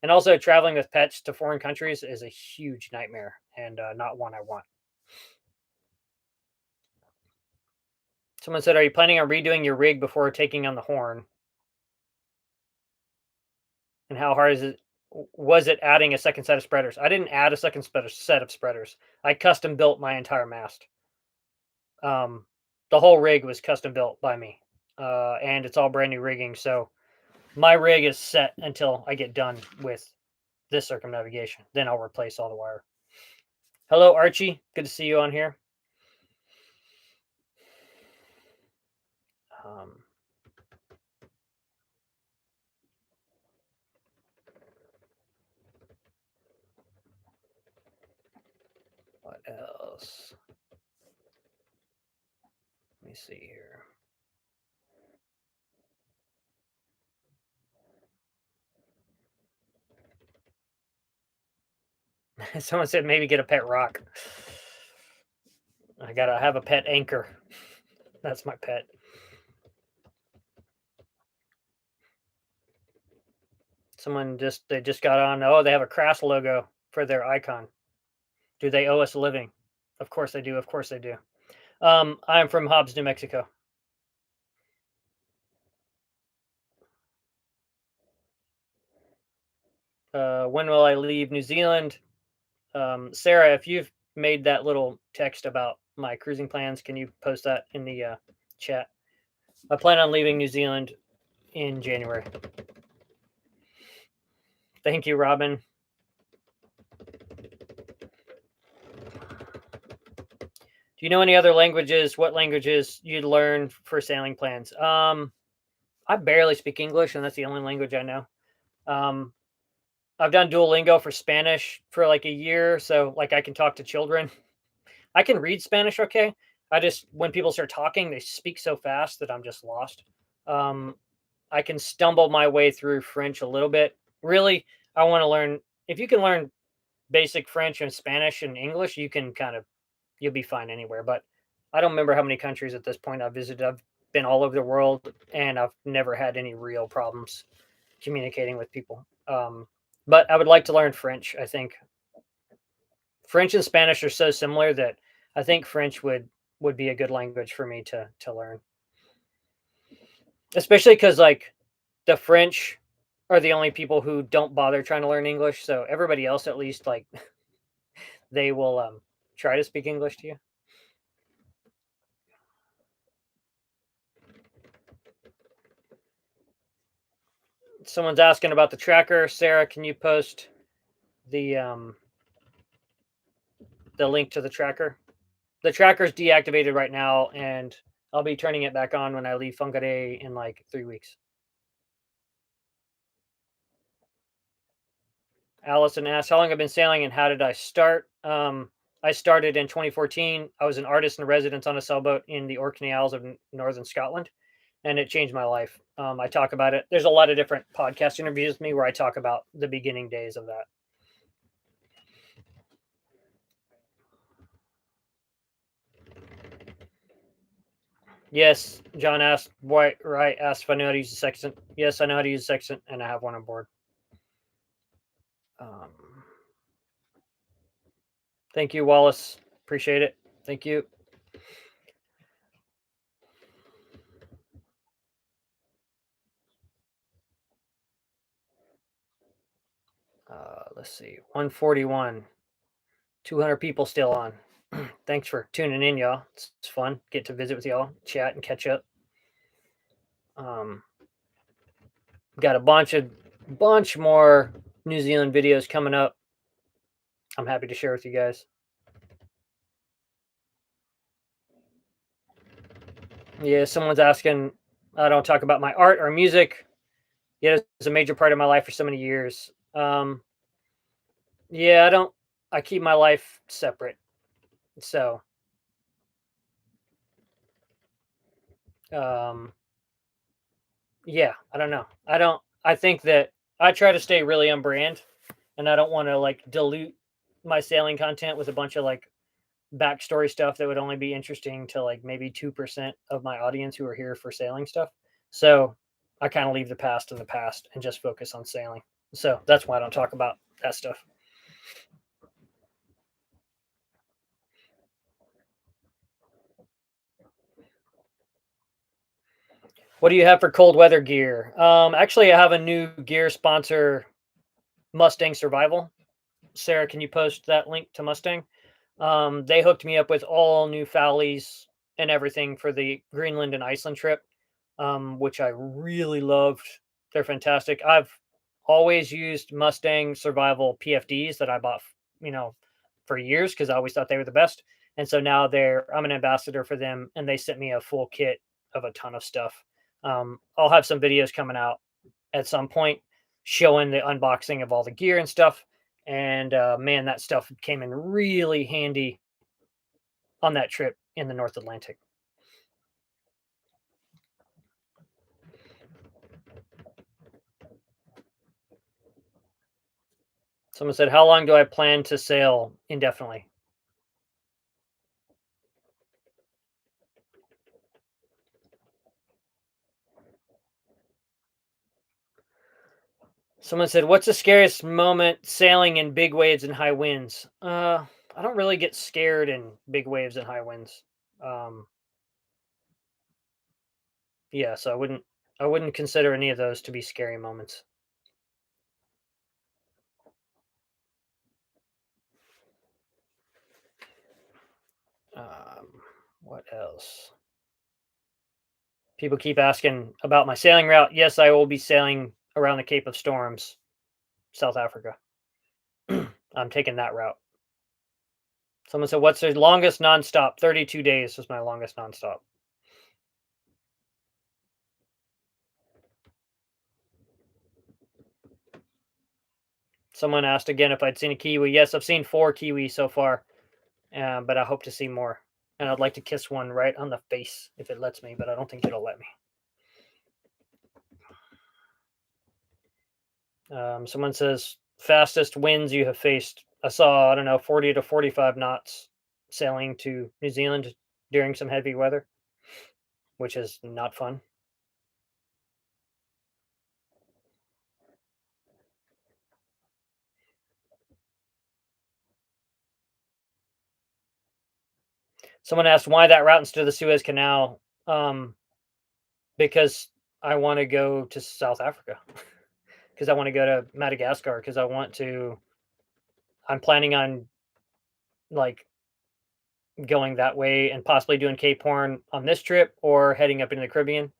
And also, traveling with pets to foreign countries is a huge nightmare and not one I want. Someone said, "Are you planning on redoing your rig before taking on the horn? And how hard is it? Was it adding a second set of spreaders?" I didn't add a second set of spreaders. I custom built my entire mast. Um, the whole rig was custom built by me, and it's all brand new rigging. So my rig is set until I get done with this circumnavigation. Then I'll replace all the wire. Hello, Archie. Good to see you on here. Um, what else? Let me see here. Someone said maybe get a pet rock. I gotta have a pet anchor. That's my pet. They just got on. Oh, they have a crass logo for their icon. Do they owe us a living? Of course they do. Of course they do. I'm from Hobbs, New Mexico. When will I leave New Zealand? Sarah, if you've made that little text about my cruising plans, can you post that in the chat? I plan on leaving New Zealand in January. Thank you, Robin. Do you know any other languages? What languages you'd learn for sailing plans? I barely speak English, and that's the only language I know. Um, I've done Duolingo for Spanish for like a year, so like I can talk to children. I can read Spanish okay. I just when people start talking, they speak so fast that I'm just lost. Um, I can stumble my way through French a little bit. Really, I want to learn. If you can learn basic French and Spanish and English, you can kind of you'll be fine anywhere. But I don't remember how many countries at this point I've visited. I've been all over the world, and I've never had any real problems communicating with people. But I would like to learn French. I think French and Spanish are so similar that I think French would be a good language for me to learn, especially because like the French are the only people who don't bother trying to learn English. So everybody else, at least, like they will try to speak English to you. Someone's asking about the tracker. Sarah, can you post the um, the link to the tracker? The tracker's deactivated right now, and I'll be turning it back on when I leave Whangārei in like 3 weeks. Allison asks, "How long have I been sailing, and how did I start?" I started in 2014. I was an artist in residence on a sailboat in the Orkney Isles of northern Scotland, and it changed my life. I talk about it. There's a lot of different podcast interviews with me where I talk about the beginning days of that. Yes, John asked, why, right, asked if I know how to use the sextant. Yes, I know how to use the sextant, and I have one on board. Um, thank you, Wallace. Appreciate it. Thank you. Let's see, 141, 200 people still on. Thanks for tuning in, y'all. It's fun. Get to visit with y'all, chat, and catch up. Um, got a bunch more New Zealand videos coming up. I'm happy to share with you guys. Yeah, someone's asking. I don't talk about my art or music. Yeah, it's a major part of my life for so many years. Yeah, I don't. I keep my life separate. So, um, yeah, I don't know. I don't. I think that I try to stay really on brand, and I don't want to like dilute my sailing content with a bunch of like backstory stuff that would only be interesting to like maybe 2% of my audience who are here for sailing stuff. So I kind of leave the past in the past and just focus on sailing. So that's why I don't talk about that stuff. What do you have for cold weather gear? Actually, I have a new gear sponsor, Mustang Survival. Sarah, can you post that link to Mustang? They hooked me up with all new Fowlies and everything for the Greenland and Iceland trip, which I really loved. They're fantastic. I've always used Mustang Survival PFDs that I bought, you know, for years because I always thought they were the best. And so now I'm an ambassador for them, and they sent me a full kit of a ton of stuff. I'll have some videos coming out at some point showing the unboxing of all the gear and stuff. And man, that stuff came in really handy on that trip in the North Atlantic. Someone said, "How long do I plan to sail indefinitely?" Someone said, "What's the scariest moment sailing in big waves and high winds?" I don't really get scared in big waves and high winds. Um, yeah, so I wouldn't consider any of those to be scary moments. What else? People keep asking about my sailing route. Yes, I will be sailing around the Cape of Storms, South Africa. I'm taking that route. Someone said, "What's the longest nonstop?" 32 days was my longest nonstop. Someone asked again if I'd seen a kiwi. Yes, I've seen 4 kiwi so far, but I hope to see more. And I'd like to kiss one right on the face if it lets me, but I don't think it'll let me. Someone says, "Fastest winds you have faced." I saw, I don't know, 40 to 45 knots sailing to New Zealand during some heavy weather, which is not fun. Someone asked why that route instead of the Suez Canal. Because I want to go to South Africa. Because I want to go to Madagascar. Because I want to. I'm planning on like going that way and possibly doing Cape Horn on this trip or heading up into the Caribbean.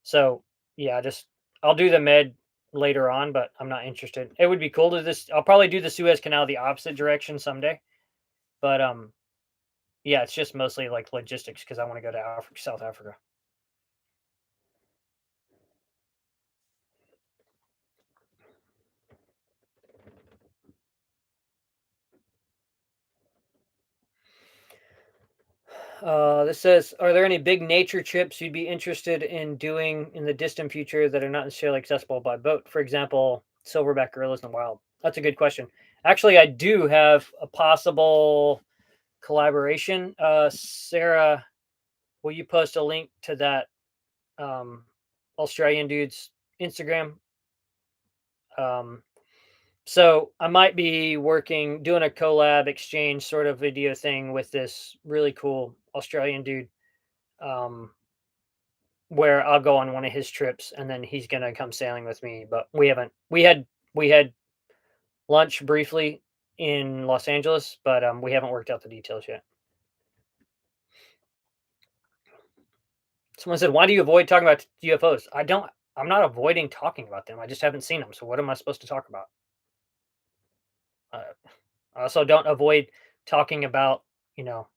So yeah, just I'll do the Med later on, but I'm not interested. It would be cool to this. I'll probably do the Suez Canal the opposite direction someday, but yeah, it's just mostly like logistics because I want to go to South Africa. This says, are there any big nature trips you'd be interested in doing in the distant future that are not necessarily accessible by boat? For example, silverback gorillas in the wild. That's a good question. Actually, I do have a possible collaboration. Sarah, will you post a link to that um, Australian dude's Instagram? Um, so I might be doing a collab exchange sort of video thing with this really cool Australian dude. Um, where I'll go on one of his trips and then he's gonna come sailing with me. But we haven't. We had lunch briefly in Los Angeles, but we haven't worked out the details yet. Someone said, "Why do you avoid talking about UFOs?" I don't. I'm not avoiding talking about them. I just haven't seen them. So what am I supposed to talk about? Uh, I also don't avoid talking about you know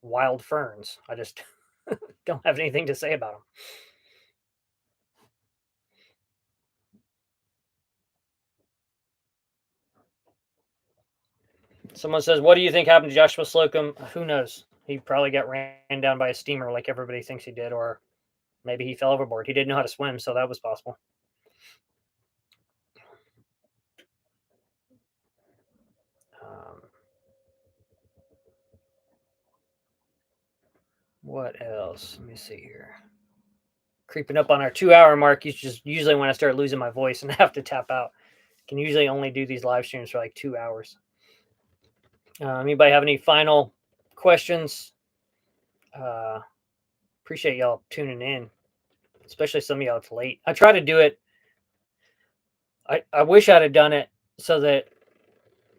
wild ferns. I just don't have anything to say about them. Someone says, "What do you think happened to Joshua Slocum?" Who knows? He probably got ran down by a steamer like everybody thinks he did, or maybe he fell overboard. He didn't know how to swim, so that was possible. Um, what else? Let me see here. Creeping up on our 2 hour mark. You just usually when I start losing my voice and have to tap out. Can usually only do these live streams for like 2 hours. Anybody have any final questions? Uh, Appreciate y'all tuning in, especially some of y'all it's late. I try to do it. I wish I'd have done it so that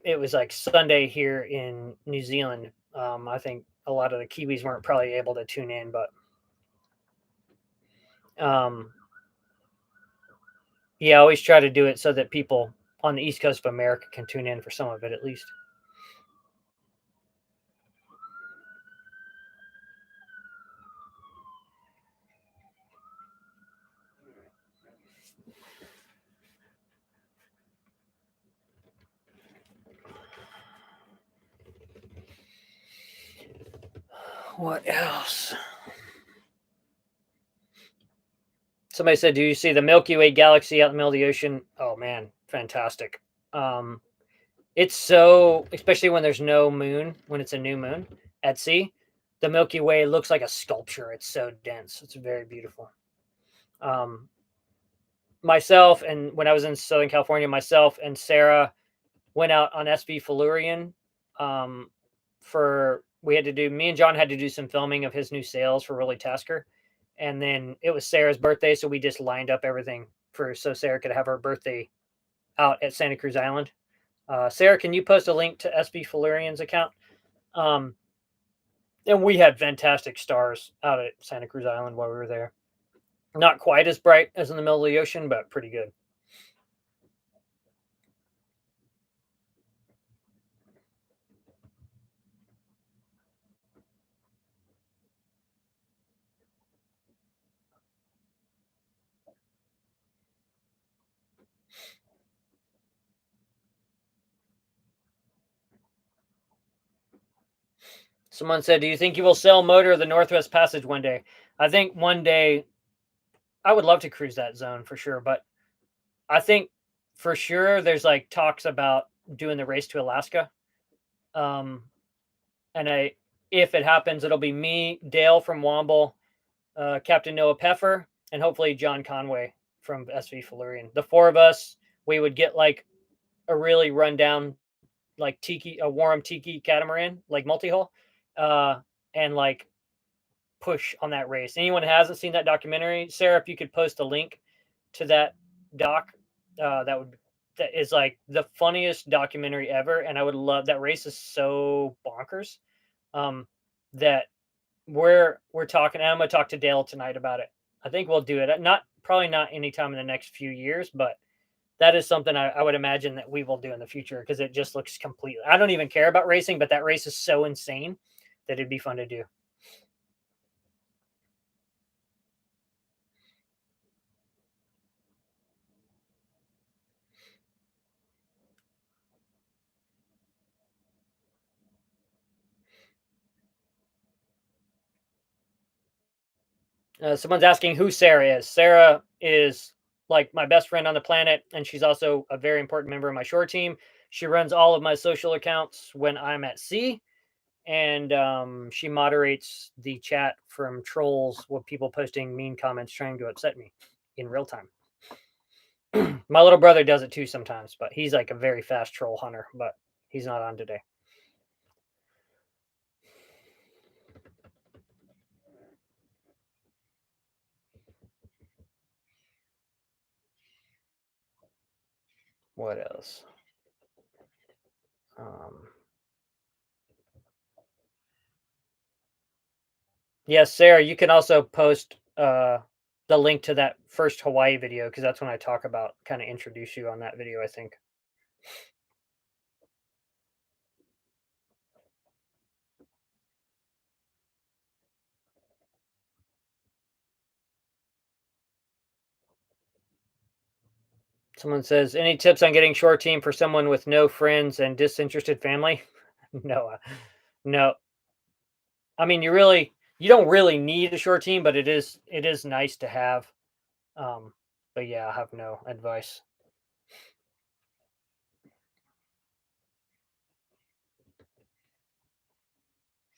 it was like Sunday here in New Zealand. I think a lot of the Kiwis weren't probably able to tune in, but um, yeah, I always try to do it so that people on the East Coast of America can tune in for some of it at least. What else? Somebody said, "Do you see the Milky Way galaxy out in the middle of the ocean?" Oh man, fantastic! Um, it's so, especially when there's no moon, when it's a new moon at sea, the Milky Way looks like a sculpture. It's so dense. It's very beautiful. Um, Myself and when I was in Southern California, myself and Sarah went out on SV Felurian. Um, for we had to do me and John had to do some filming of his new sails for Rolly Tasker, and then it was Sarah's birthday, so we just lined up everything for so Sarah could have her birthday out at Santa Cruz Island. Sarah, can you post a link to SV Felurian's account? Um, and we had fantastic stars out at Santa Cruz Island while we were there. Not quite as bright as in the middle of the ocean, but pretty good. Someone said, "Do you think you will sail motor of the Northwest Passage one day?" I think one day I would love to cruise that zone for sure, but I think for sure there's like talks about doing the race to Alaska. Um, and if it happens, it'll be me, Dale from Womble, Captain Noah Peffer, and hopefully John Conway from SV Florian. The four of us, we would get like a really rundown, like tiki, a Warm tiki catamaran, like multi-hull, uh, and like push on that race. Anyone who hasn't seen that documentary, Sarah, if you could post a link to that doc, that is like the funniest documentary ever, and I would love that race is so bonkers. Um, that we're talking. And I'm gonna talk to Dale tonight about it. I think we'll do it. Not probably not anytime in the next few years, but that is something I would imagine that we will do in the future because it just looks completely. I don't even care about racing, but that race is so insane that it'd be fun to do. Someone's asking who Sarah is. Sarah is like my best friend on the planet, and she's also a very important member of my shore team. She runs all of my social accounts when I'm at sea, and she moderates the chat from trolls with people posting mean comments trying to upset me in real time. My little brother does it too sometimes, but he's like a very fast troll hunter, but he's not on today. What else? Um, yes, Sarah, you can also post the link to that first Hawaii video because that's when I talk about kind of introduce you on that video, I think. Someone says, any tips on getting short team for someone with no friends and disinterested family? No, no. I mean, you don't really need a short team, but it is nice to have. Um, but yeah, I have no advice.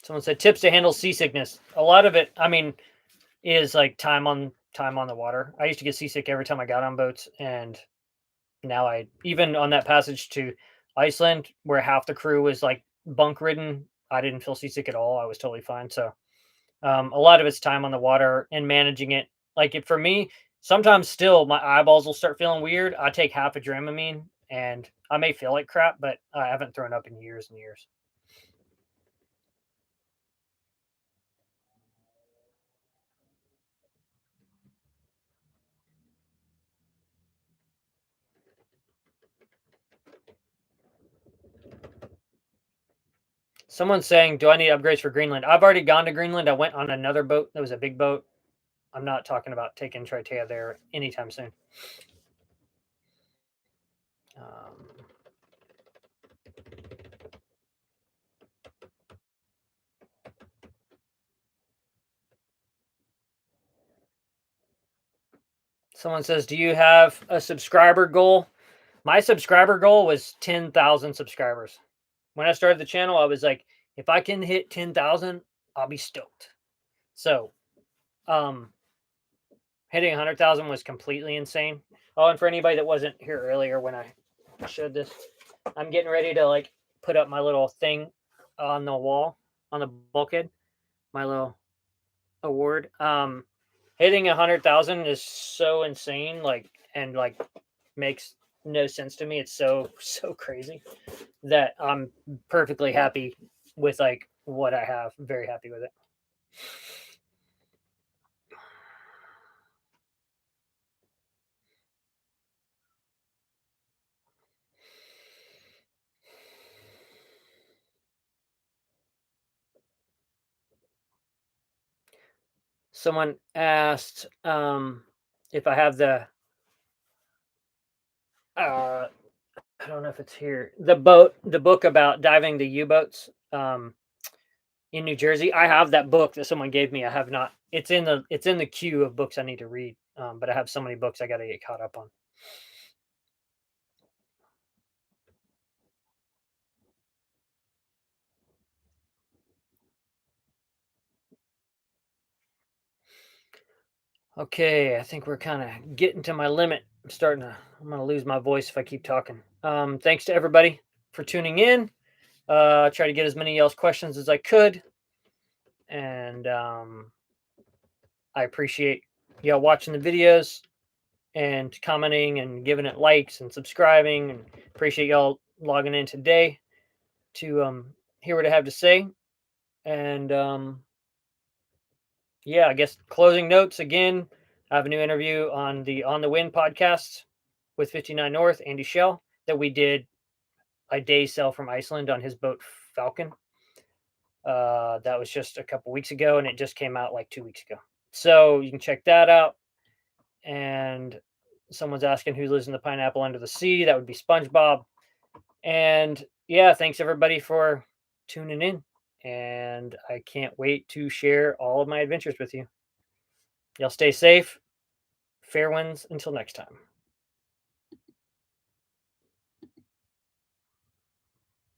Someone said tips to handle seasickness. A lot of it, I mean, is like time on the water. I used to get seasick every time I got on boats, and now I even on that passage to Iceland where half the crew was like bunk ridden, I didn't feel seasick at all. I was totally fine. So a lot of it's time on the water and managing it. Like for me, sometimes still my eyeballs will start feeling weird. I take half a Dramamine and I may feel like crap, but I haven't thrown up in years and years. Someone's saying, "Do I need upgrades for Greenland?" I've already gone to Greenland. I went on another boat. That was a big boat. I'm not talking about taking Triteia there anytime soon. Um, Someone says, "Do you have a subscriber goal?" My subscriber goal was 10,000 subscribers. When I started the channel, I was like, if I can hit 10,000, I'll be stoked. So, um, hitting 100,000 was completely insane. Oh, and for anybody that wasn't here earlier when I showed this, I'm getting ready to like put up my little thing on the wall on the bulkhead, my little award. Hitting 100,000 is so insane, like and like makes no sense to me. It's so so crazy that I'm perfectly happy with like what I have. Very happy with it. Someone asked if I have uh, I don't know if it's here, the book about diving the U-boats in New Jersey. I have that book that someone gave me. I have not. It's in the queue of books I need to read. But I have so many books I got to get caught up on. Okay, I think we're kind of getting to my limit. I'm going to lose my voice if I keep talking. Thanks to everybody for tuning in. Try to get as many of y'all's questions as I could. And I appreciate y'all watching the videos and commenting and giving it likes and subscribing. And appreciate y'all logging in today to hear what I have to say. And yeah, I guess closing notes again. I have a new interview on the On the Wind podcast with 59 North, Andy Shell, that we did a day sail from Iceland on his boat Falcon. That was just a couple weeks ago, and it just came out like 2 weeks ago. So you can check that out. And someone's asking who lives in the pineapple under the sea. That would be SpongeBob. And yeah, thanks everybody for tuning in. And I can't wait to share all of my adventures with you. Y'all stay safe. Fair winds until next time.